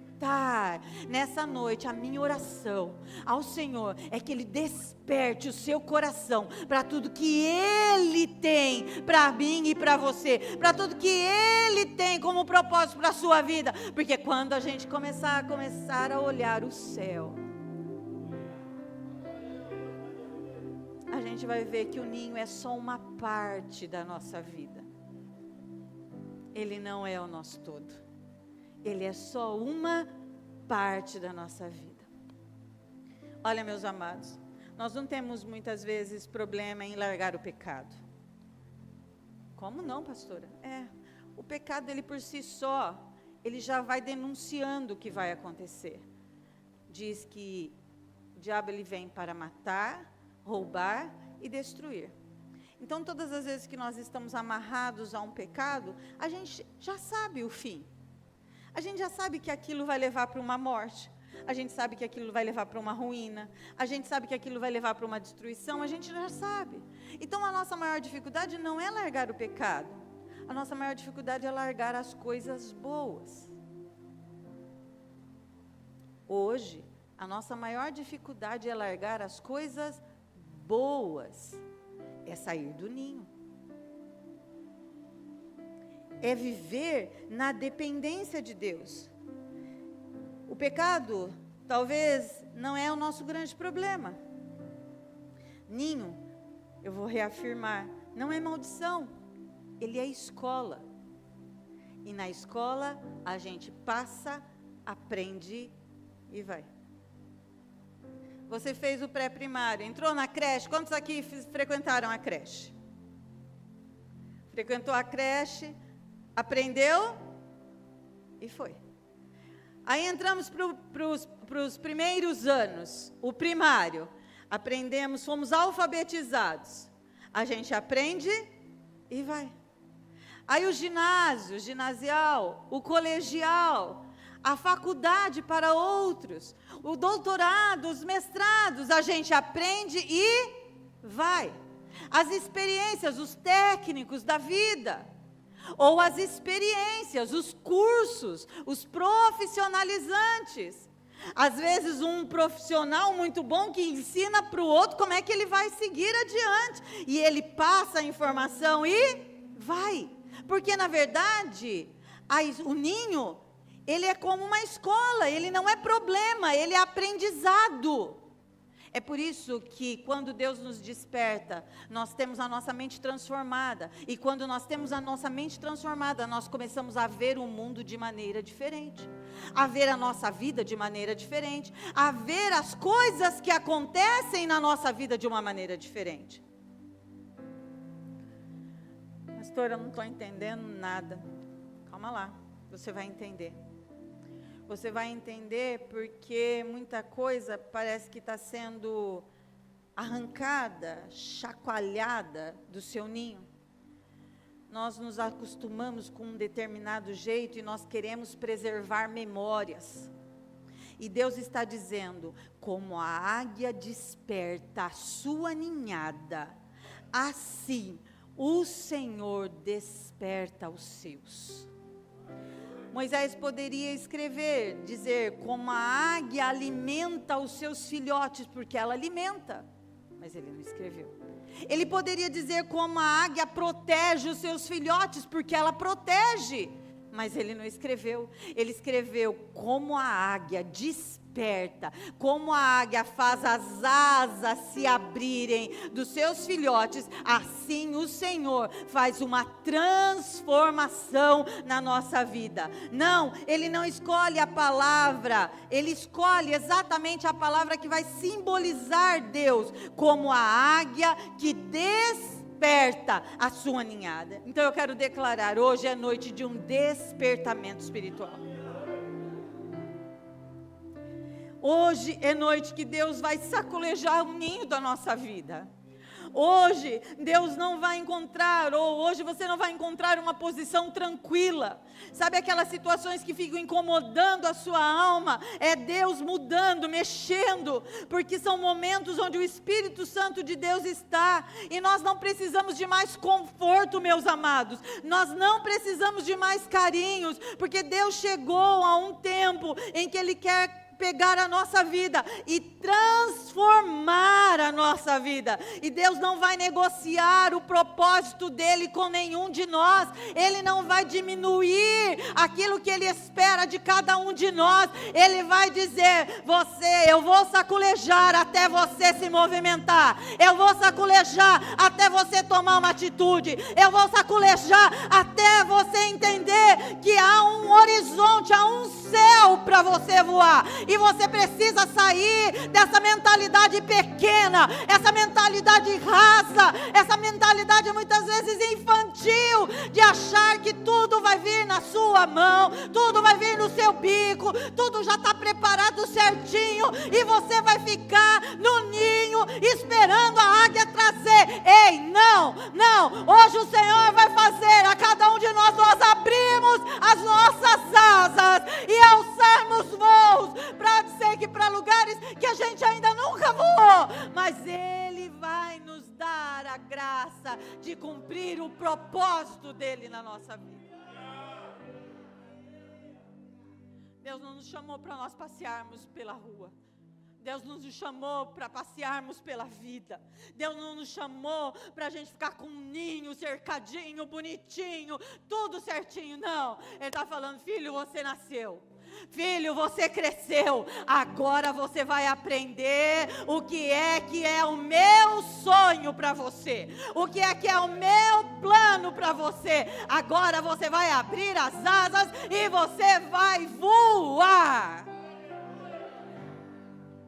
Nessa noite, a minha oração ao Senhor é que Ele desperte o seu coração para tudo que Ele tem para mim e para você, para tudo que Ele tem como propósito para a sua vida, porque quando a gente começar a olhar o céu, a gente vai ver que o ninho é só uma parte da nossa vida, ele não é o nosso todo. Ele é só uma parte da nossa vida. Olha, meus amados, nós não temos muitas vezes problema em largar o pecado. Como não, pastora? O pecado, ele por si só, ele já vai denunciando o que vai acontecer. Diz que o diabo, ele vem para matar, roubar e destruir. Então, todas as vezes que nós estamos amarrados a um pecado, a gente já sabe o fim. A gente já sabe que aquilo vai levar para uma morte, a gente sabe que aquilo vai levar para uma ruína, a gente sabe que aquilo vai levar para uma destruição, a gente já sabe. Então a nossa maior dificuldade não é largar o pecado, a nossa maior dificuldade é largar as coisas boas. Hoje, a nossa maior dificuldade é largar as coisas boas, é sair do ninho. É viver na dependência de Deus. O pecado, talvez, não é o nosso grande problema. Ninho, eu vou reafirmar, não é maldição, ele é escola. E na escola, a gente passa, aprende e vai. Você fez o pré-primário, entrou na creche, quantos aqui frequentaram a creche? Frequentou a creche, aprendeu e foi. Aí entramos para os primeiros anos, o primário. aprendemos, fomos alfabetizados. A gente aprende e vai. Aí o ginásio, o ginasial, o colegial, a faculdade para outros, o doutorado, os mestrados, a gente aprende e vai. As experiências, os técnicos da vida, ou as experiências, os cursos, os profissionalizantes. Às vezes um profissional muito bom que ensina para o outro como é que ele vai seguir adiante. E ele passa a informação e vai. Porque na verdade, o ninho, ele é como uma escola, ele não é problema, ele é aprendizado. É por isso que quando Deus nos desperta, nós temos a nossa mente transformada. E quando nós temos a nossa mente transformada, nós começamos a ver o mundo de maneira diferente. A ver a nossa vida de maneira diferente. A ver as coisas que acontecem na nossa vida de uma maneira diferente. Pastor, eu não estou entendendo nada. Calma lá, você vai entender. Você vai entender porque muita coisa parece que está sendo arrancada, chacoalhada do seu ninho. Nós nos acostumamos com um determinado jeito e nós queremos preservar memórias. E Deus está dizendo, como a águia desperta a sua ninhada, assim o Senhor desperta os seus. Moisés poderia escrever, dizer, como a águia alimenta os seus filhotes, porque ela alimenta, mas ele não escreveu. Ele poderia dizer como a águia protege os seus filhotes, porque ela protege, mas ele não escreveu. Ele escreveu como a águia desperta, como a águia faz as asas se abrirem dos seus filhotes, assim o Senhor faz uma transformação na nossa vida. Não, Ele não escolhe a palavra, Ele escolhe exatamente a palavra que vai simbolizar Deus, como a águia que desperta a sua ninhada. Então eu quero declarar, hoje é noite de um despertamento espiritual. Hoje é noite que Deus vai sacolejar o ninho da nossa vida. Hoje Deus não vai encontrar, ou hoje você não vai encontrar uma posição tranquila. Sabe aquelas situações que ficam incomodando a sua alma? É Deus mudando, mexendo, porque são momentos onde o Espírito Santo de Deus está. E nós não precisamos de mais conforto, meus amados. Nós não precisamos de mais carinhos, porque Deus chegou a um tempo em que Ele quer pegar a nossa vida e transformar a nossa vida. E Deus não vai negociar o propósito dele com nenhum de nós. Ele não vai diminuir aquilo que ele espera de cada um de nós. Ele vai dizer, eu vou sacolejar até você se movimentar. Eu vou sacolejar até você tomar uma atitude. Eu vou sacolejar até você entender que há um horizonte, há um céu para você voar. E você precisa sair dessa mentalidade pequena, essa mentalidade rasa, essa mentalidade muitas vezes infantil, de achar que tudo vai vir na sua mão, tudo vai vir no seu bico, tudo já está preparado certinho, e você vai ficar no ninho, esperando a águia trazer. Ei, não, hoje o Senhor vai fazer a cada um de nós abrimos as nossas asas, e alçarmos voos, para dizer que para lugares que a gente ainda nunca voou, mas Ele vai nos dar a graça de cumprir o propósito dEle na nossa vida. Deus não nos chamou para nós passearmos pela rua. Deus não nos chamou para passearmos pela vida. Deus não nos chamou para a gente ficar com um ninho cercadinho, bonitinho, tudo certinho. Não, Ele está falando, filho, você nasceu. Filho, você cresceu, agora você vai aprender o que é o meu sonho para você, o que é o meu plano para você. Agora você vai abrir as asas e você vai voar.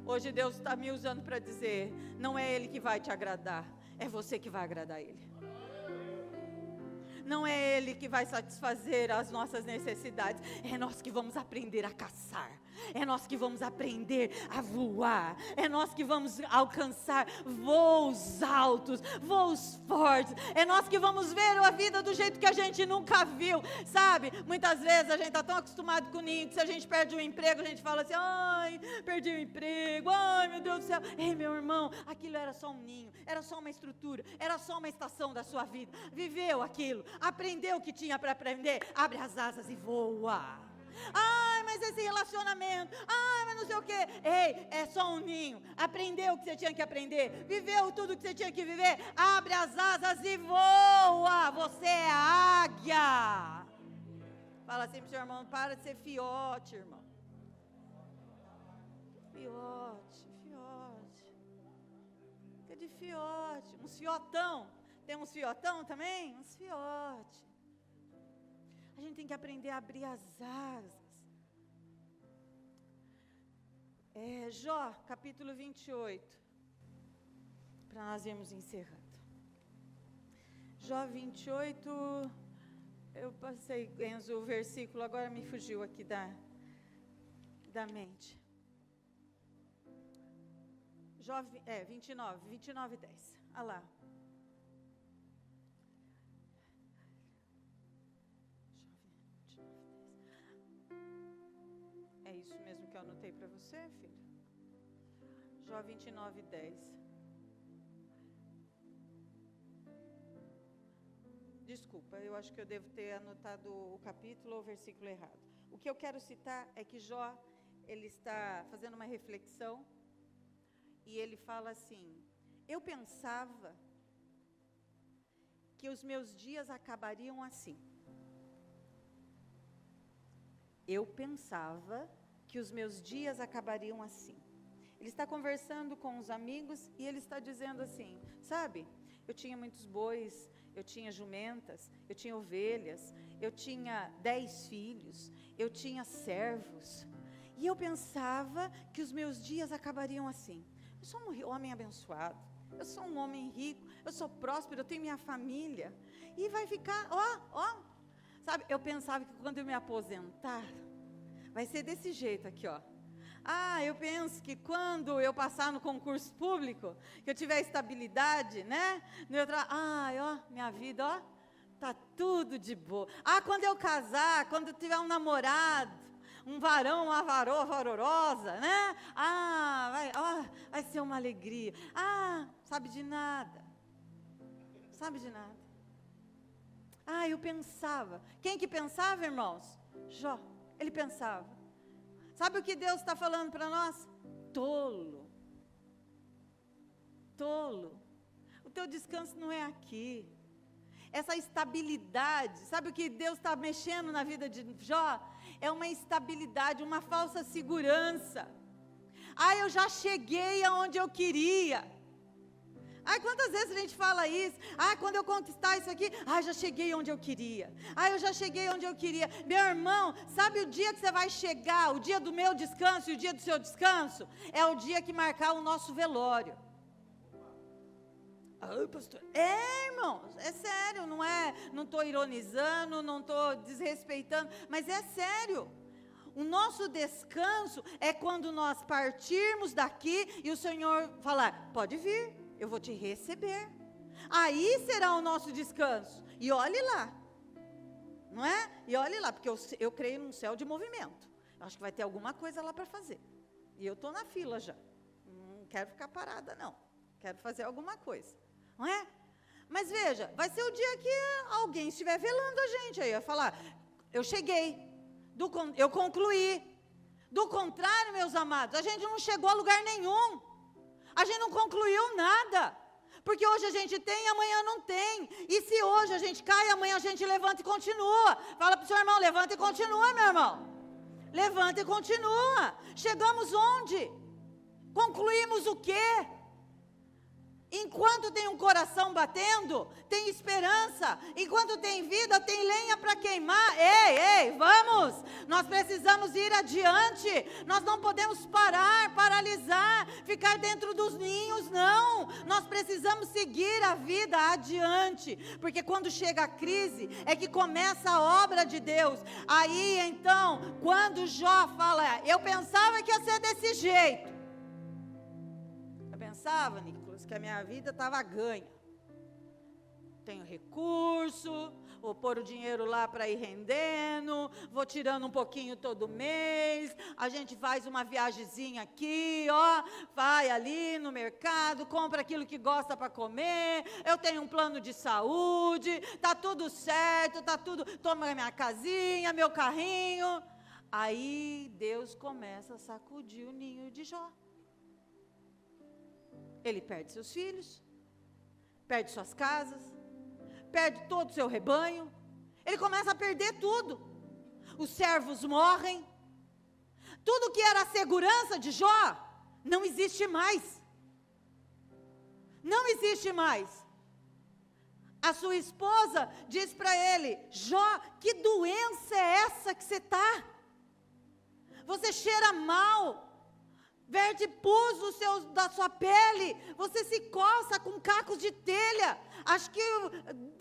Hoje Deus está me usando para dizer, não é Ele que vai te agradar, é você que vai agradar Ele. não é Ele que vai satisfazer as nossas necessidades, é nós que vamos aprender a caçar, é nós que vamos aprender a voar, é nós que vamos alcançar voos altos, voos fortes, é nós que vamos ver a vida do jeito que a gente nunca viu, sabe? Muitas vezes a gente está tão acostumado com o ninho, que se a gente perde o emprego, a gente fala assim, ai, perdi o emprego, ai meu Deus do céu. Ei, meu irmão, aquilo era só um ninho, era só uma estrutura, era só uma estação da sua vida, viveu aquilo, aprendeu o que tinha para aprender, abre as asas e voa. Ai, mas esse relacionamento, ai, mas não sei o que. Ei, é só um ninho, aprendeu o que você tinha que aprender, viveu tudo o que você tinha que viver, abre as asas e voa, você é a águia. Fala assim pro seu irmão, para de ser fiote, irmão. Fiote, fica de fiote, uns fiotão, tem uns fiotão também? Uns fiote. A gente tem que aprender a abrir as asas. Jó, capítulo 28, para nós irmos encerrando. Jó 28, eu passei, Enzo, o versículo, agora me fugiu aqui da mente. Jó, 29 e 10, olha lá. É isso mesmo que eu anotei para você, filho? Jó 29, 10. Desculpa, eu acho que eu devo ter anotado o capítulo ou o versículo errado. O que eu quero citar é que Jó, ele está fazendo uma reflexão e ele fala assim, eu pensava que os meus dias acabariam assim. Eu pensava que os meus dias acabariam assim. Ele está conversando com os amigos e ele está dizendo assim, sabe, eu tinha muitos bois, eu tinha jumentas, eu tinha ovelhas, eu tinha 10 filhos, eu tinha servos, e eu pensava que os meus dias acabariam assim. Eu sou um homem abençoado, eu sou um homem rico, eu sou próspero, eu tenho minha família, e vai ficar, sabe, eu pensava que quando eu me aposentar, vai ser desse jeito aqui, ó. Eu penso que quando eu passar no concurso público, que eu tiver estabilidade, né? Minha vida, tá tudo de boa. Quando eu casar, quando eu tiver um namorado, um varão, uma varorosa, né? Vai ser uma alegria. Sabe de nada. Sabe de nada. Eu pensava. Quem que pensava, irmãos? Jó, ele pensava. Sabe o que Deus está falando para nós? Tolo. Tolo. O teu descanso não é aqui. Essa estabilidade, sabe o que Deus está mexendo na vida de Jó? É uma estabilidade, uma falsa segurança. Eu já cheguei aonde eu queria. Quantas vezes a gente fala isso? Quando eu conquistar isso aqui, já cheguei onde eu queria. Eu já cheguei onde eu queria. Meu irmão, sabe o dia que você vai chegar, o dia do meu descanso e o dia do seu descanso? É o dia que marcar o nosso velório. Pastor. Irmãos, é sério, não estou ironizando, não estou desrespeitando, mas é sério. O nosso descanso é quando nós partirmos daqui e o Senhor falar, pode vir. Eu vou te receber. Aí será o nosso descanso. E olhe lá. Não é? E olhe lá, porque eu creio num céu de movimento. Eu acho que vai ter alguma coisa lá para fazer. E eu estou na fila já. Não quero ficar parada, não. Quero fazer alguma coisa. Não é? Mas veja, vai ser o dia que alguém estiver velando a gente aí. Vai falar, eu cheguei. Eu concluí. Do contrário, meus amados, a gente não chegou a lugar nenhum. A gente não concluiu nada, porque hoje a gente tem e amanhã não tem, e se hoje a gente cai, amanhã a gente levanta e continua. Fala para o seu irmão, levanta e continua, meu irmão, levanta e continua. Chegamos onde? Concluímos o quê? Enquanto tem um coração batendo, tem esperança. Enquanto tem vida, tem lenha para queimar. Ei, vamos! Nós precisamos ir adiante. Nós não podemos parar, paralisar, ficar dentro dos ninhos, não. Nós precisamos seguir a vida adiante. Porque quando chega a crise, é que começa a obra de Deus. Aí, então, quando Jó fala, eu pensava que ia ser desse jeito. Eu pensava, Nicolas, que a minha vida estava ganha. Tenho recurso, vou pôr o dinheiro lá para ir rendendo, vou tirando um pouquinho todo mês, a gente faz uma viagemzinha aqui, ó, vai ali no mercado, compra aquilo que gosta para comer, eu tenho um plano de saúde, tá tudo certo, tá tudo, toma minha casinha, meu carrinho. Aí Deus começa a sacudir o ninho de Jó. Ele perde seus filhos, perde suas casas, perde todo o seu rebanho, ele começa a perder tudo. Os servos morrem, tudo que era a segurança de Jó, não existe mais. Não existe mais. A sua esposa diz para ele, Jó, que doença é essa que você está? Você cheira mal, verde pus da sua pele, você se coça com cacos de telha. Acho que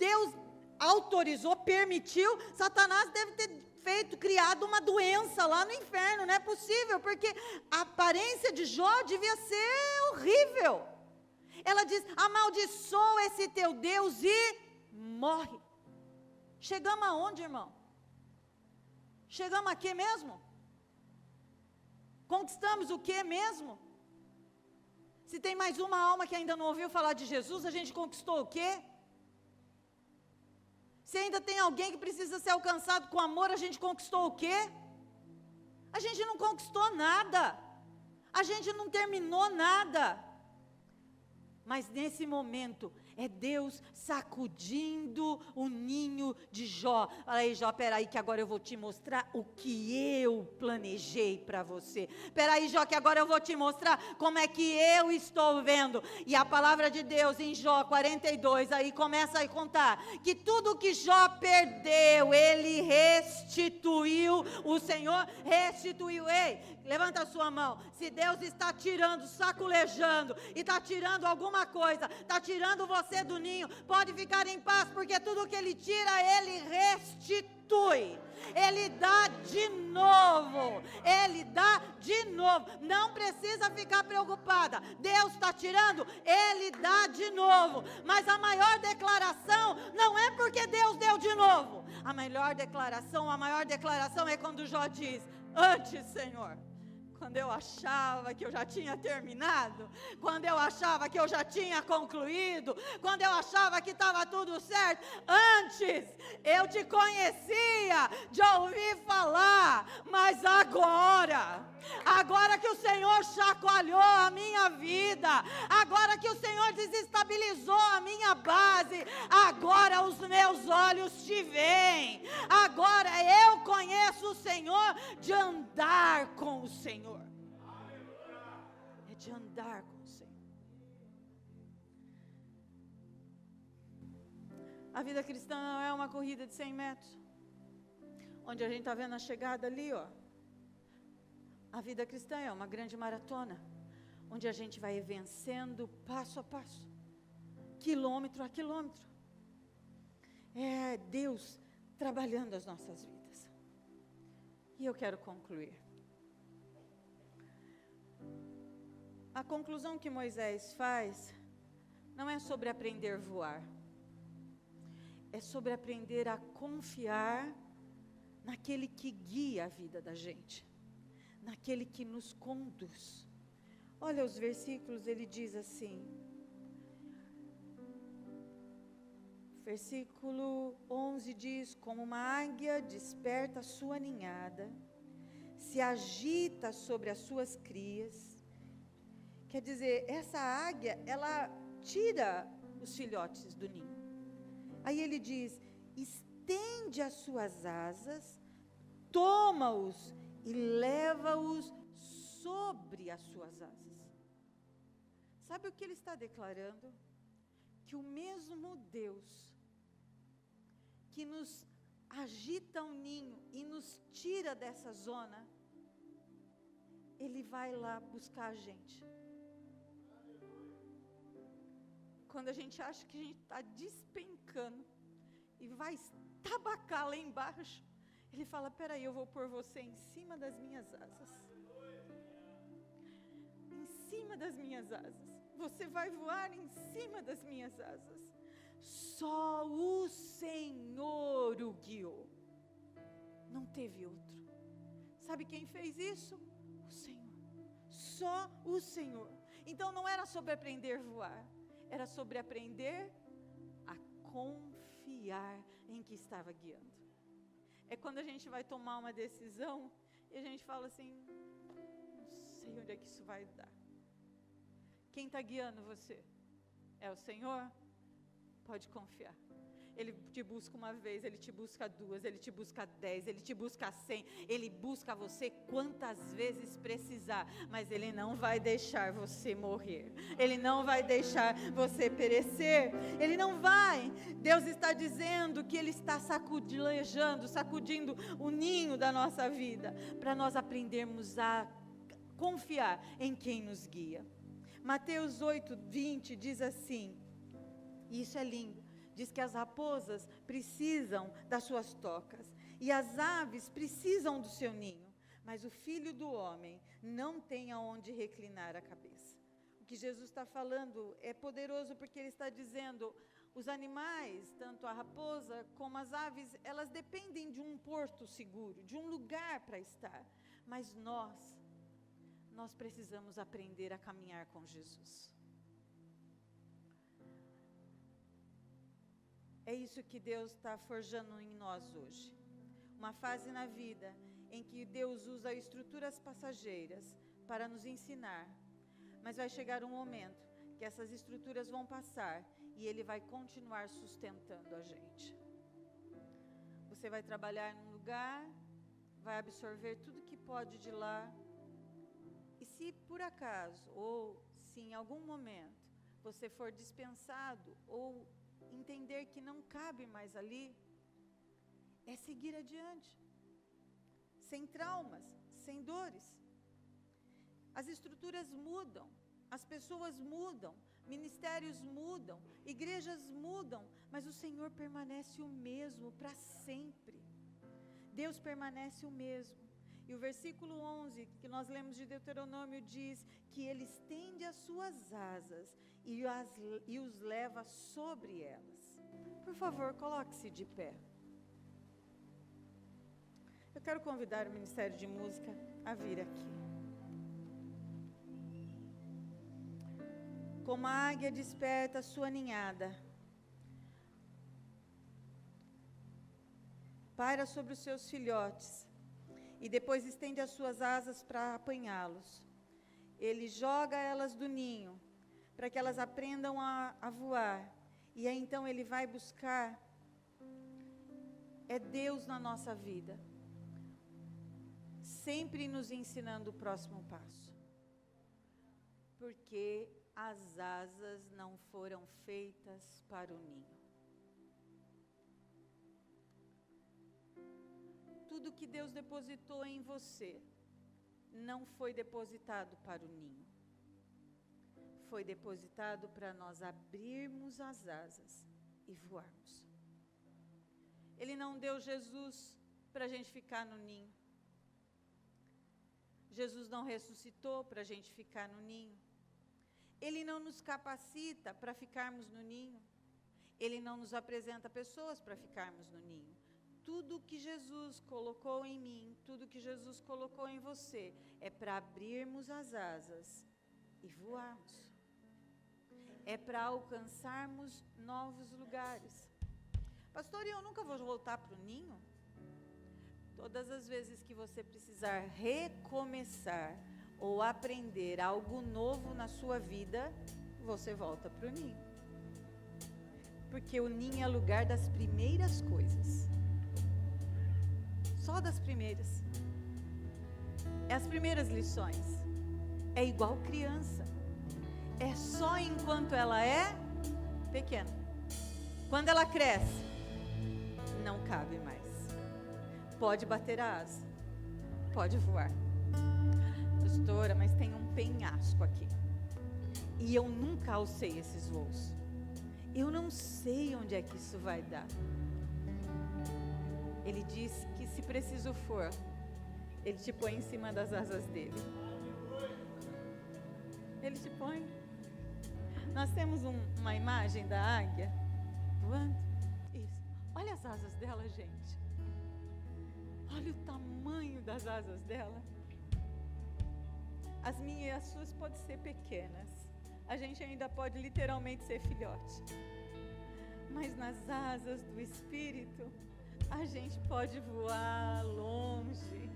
Deus autorizou, permitiu, Satanás deve ter criado uma doença lá no inferno, não é possível, porque a aparência de Jó devia ser horrível. Ela diz, amaldiçoa esse teu Deus e morre. Chegamos aonde, irmão? Chegamos aqui mesmo? Conquistamos o que mesmo? Se tem mais uma alma que ainda não ouviu falar de Jesus, a gente conquistou o quê? Se ainda tem alguém que precisa ser alcançado com amor, a gente conquistou o quê? A gente não conquistou nada. A gente não terminou nada. Mas nesse momento, é Deus sacudindo o ninho de Jó. Olha aí, Jó, peraí que agora eu vou te mostrar o que eu planejei para você. Peraí, Jó, que agora eu vou te mostrar como é que eu estou vendo. E a palavra de Deus em Jó 42, aí começa a contar, que tudo que Jó perdeu, ele restituiu, o Senhor restituiu. Ei, levanta a sua mão. Se Deus está tirando, saculejando, e está tirando alguma coisa, está tirando você do ninho, pode ficar em paz, porque tudo que Ele tira, Ele restitui. Ele dá de novo. Ele dá de novo. Não precisa ficar preocupada. Deus está tirando, Ele dá de novo. Mas a maior declaração não é porque Deus deu de novo. A maior declaração é quando Jó diz, antes, Senhor, quando eu achava que eu já tinha terminado, quando eu achava que eu já tinha concluído, quando eu achava que estava tudo certo, antes eu te conhecia de ouvir falar, mas agora que o Senhor chacoalhou a minha vida, agora que o Senhor desestabilizou a minha base, agora os meus olhos te veem, agora eu conheço o Senhor de andar com o Senhor. É de andar com o Senhor. A vida cristã não é uma corrida de 100 metros, onde a gente está vendo a chegada ali, ó. A vida cristã é uma grande maratona, onde a gente vai vencendo passo a passo, quilômetro a quilômetro. É Deus trabalhando as nossas vidas. E eu quero concluir. A conclusão que Moisés faz não é sobre aprender a voar, é sobre aprender a confiar naquele que guia a vida da gente, naquele que nos conduz. Olha os versículos, ele diz assim, versículo 11 diz, como uma águia desperta a sua ninhada, se agita sobre as suas crias. Quer dizer, essa águia, ela tira os filhotes do ninho. Aí ele diz, estende as suas asas, toma-os e leva-os sobre as suas asas. Sabe o que ele está declarando? Que o mesmo Deus que nos agita um ninho e nos tira dessa zona, Ele vai lá buscar a gente. Quando a gente acha que a gente está despencando e vai estabacar lá embaixo, Ele fala: peraí, eu vou pôr você em cima das minhas asas. Em cima das minhas asas. Você vai voar em cima das minhas asas. Só o Senhor o guiou. Não teve outro. Sabe quem fez isso? O Senhor. Só o Senhor. Então não era sobre aprender a voar. Era sobre aprender a confiar em que estava guiando. É quando a gente vai tomar uma decisão e a gente fala assim: não sei onde é que isso vai dar. Quem está guiando você? É o Senhor? Pode confiar. Ele te busca uma vez, Ele te busca duas, Ele te busca 10, Ele te busca 100, Ele busca você quantas vezes precisar, mas Ele não vai deixar você morrer, Ele não vai deixar você perecer, Ele não vai. Deus está dizendo que Ele está sacudindo o ninho da nossa vida, para nós aprendermos a confiar em quem nos guia. Mateus 8:20 diz assim, e isso é lindo, diz que as raposas precisam das suas tocas, e as aves precisam do seu ninho, mas o Filho do Homem não tem aonde reclinar a cabeça. O que Jesus está falando é poderoso, porque Ele está dizendo, os animais, tanto a raposa como as aves, elas dependem de um porto seguro, de um lugar para estar, mas nós precisamos aprender a caminhar com Jesus. É isso que Deus está forjando em nós hoje. Uma fase na vida em que Deus usa estruturas passageiras para nos ensinar. Mas vai chegar um momento que essas estruturas vão passar e Ele vai continuar sustentando a gente. Você vai trabalhar num lugar, vai absorver tudo que pode de lá. E se por acaso, ou se em algum momento, você for dispensado ou entender que não cabe mais ali, é seguir adiante, sem traumas, sem dores. As estruturas mudam, as pessoas mudam, ministérios mudam, igrejas mudam, mas o Senhor permanece o mesmo para sempre. Deus permanece o mesmo. E o versículo 11, que nós lemos de Deuteronômio, diz que Ele estende as suas asas e os leva sobre elas. Por favor, coloque-se de pé. Eu quero convidar o Ministério de Música a vir aqui. Como a águia desperta a sua ninhada, paira sobre os seus filhotes, e depois estende as suas asas para apanhá-los. Ele joga elas do ninho, para que elas aprendam a voar. E aí então Ele vai buscar, é Deus na nossa vida, sempre nos ensinando o próximo passo. Porque as asas não foram feitas para o ninho. Tudo que Deus depositou em você não foi depositado para o ninho. Foi depositado para nós abrirmos as asas e voarmos. Ele não deu Jesus para a gente ficar no ninho. Jesus não ressuscitou para a gente ficar no ninho. Ele não nos capacita para ficarmos no ninho. Ele não nos apresenta pessoas para ficarmos no ninho. Tudo que Jesus colocou em mim, tudo que Jesus colocou em você, é para abrirmos as asas e voarmos. É para alcançarmos novos lugares. Pastor, eu nunca vou voltar para o ninho? Todas as vezes que você precisar recomeçar ou aprender algo novo na sua vida, você volta para o ninho. Porque o ninho é lugar das primeiras coisas. Só das primeiras. É as primeiras lições. É igual criança. é só enquanto ela é pequena. Quando ela cresce, não cabe mais. Pode bater a asa, pode voar. Pastora, mas tem um penhasco aqui. E eu nunca alcei esses voos. Eu não sei onde é que isso vai dar. Ele diz que se preciso for, Ele te põe em cima das asas dele. Ele te põe. Nós temos uma imagem da águia voando. Isso. Olha as asas dela, gente. Olha o tamanho das asas dela. As minhas e as suas podem ser pequenas. A gente ainda pode literalmente ser filhote. Mas nas asas do Espírito, a gente pode voar longe.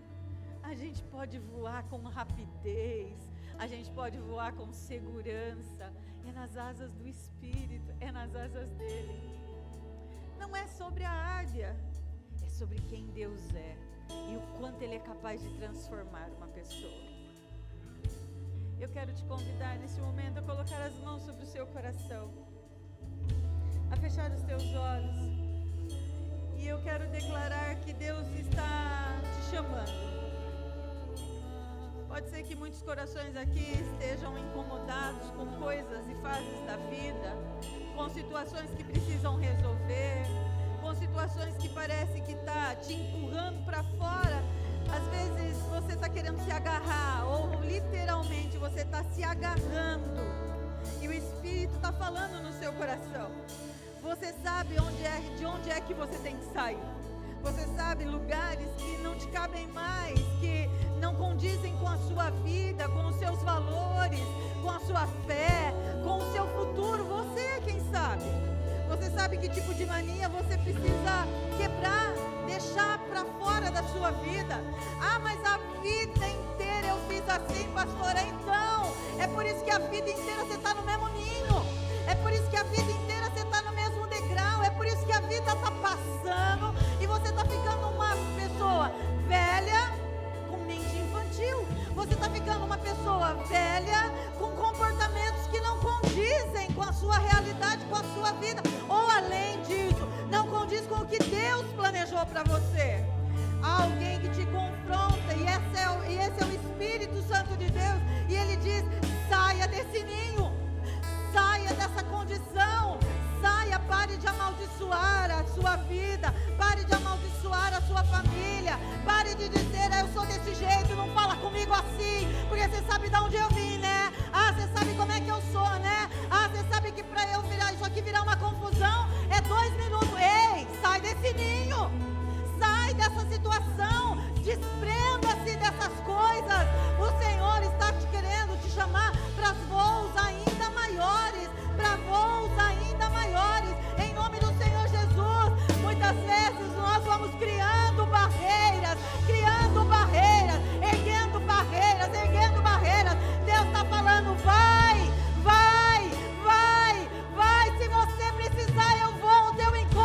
A gente pode voar com rapidez. A gente pode voar com segurança. É nas asas do Espírito, é nas asas dele. Não é sobre a águia, é sobre quem Deus é e o quanto Ele é capaz de transformar uma pessoa. Eu quero te convidar nesse momento a colocar as mãos sobre o seu coração, a fechar os teus olhos, e eu quero declarar que Deus está te chamando. Pode ser que muitos corações aqui estejam incomodados com coisas e fases da vida, com situações que precisam resolver, com situações que parece que está te empurrando para fora. Às vezes você está querendo se agarrar, ou literalmente você está se agarrando, e o Espírito está falando no seu coração. Você sabe de onde é que você tem que sair. Você sabe lugares que não te cabem mais, que não condizem com a sua vida, com os seus valores, com a sua fé, com o seu futuro. Você é quem sabe. Você sabe que tipo de mania você precisa quebrar, deixar para fora da sua vida. Ah, mas a vida inteira eu fiz assim, pastora. Então, é por isso que a vida inteira você está no mesmo ninho. É por isso que a vida inteira você está no mesmo degrau. É por isso que a vida está passando e você está ficando uma pessoa velha com mente infantil. Você está ficando uma pessoa velha com comportamentos que não condizem com a sua realidade, com a sua vida. Ou além disso, não condiz com o que Deus planejou para você. Há alguém que te confronta e esse é o Espírito Santo de Deus. E Ele diz: saia desse ninho. Saia dessa condição, saia, pare de amaldiçoar a sua vida, pare de amaldiçoar a sua família, pare de dizer: eu sou desse jeito, não fala comigo assim, porque você sabe de onde eu vim, né? Ah, você sabe como é que eu sou, né? Ah, você sabe que para eu virar isso aqui virar uma confusão, é 2 minutos. Ei, sai desse ninho, sai dessa situação, desprenda-se dessas coisas. O Senhor está te querendo te chamar para voos ainda maiores, para voos ainda maiores, em nome do Senhor Jesus. Muitas vezes nós vamos criando barreiras, erguendo barreiras. Deus está falando: vai, se você precisar eu vou ao teu encontro.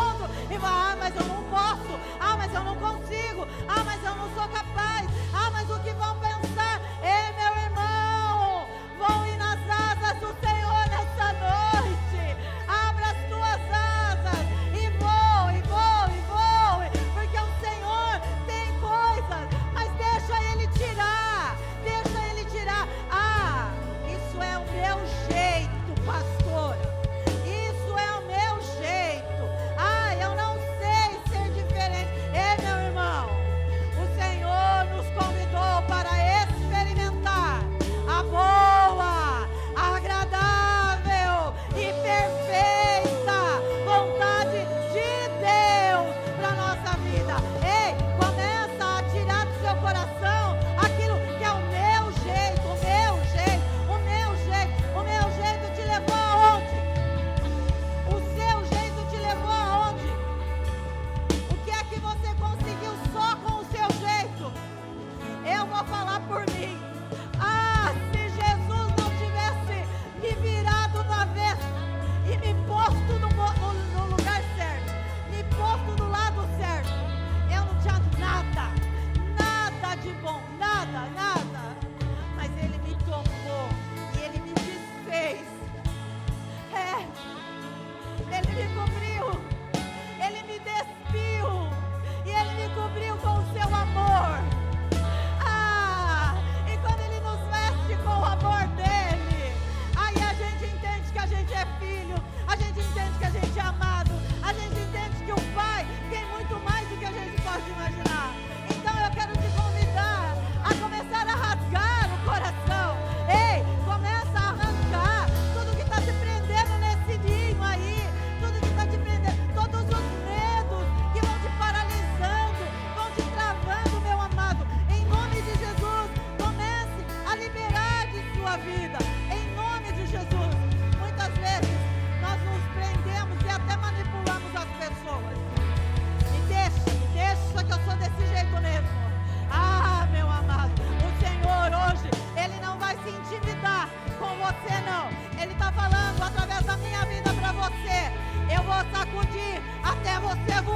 servo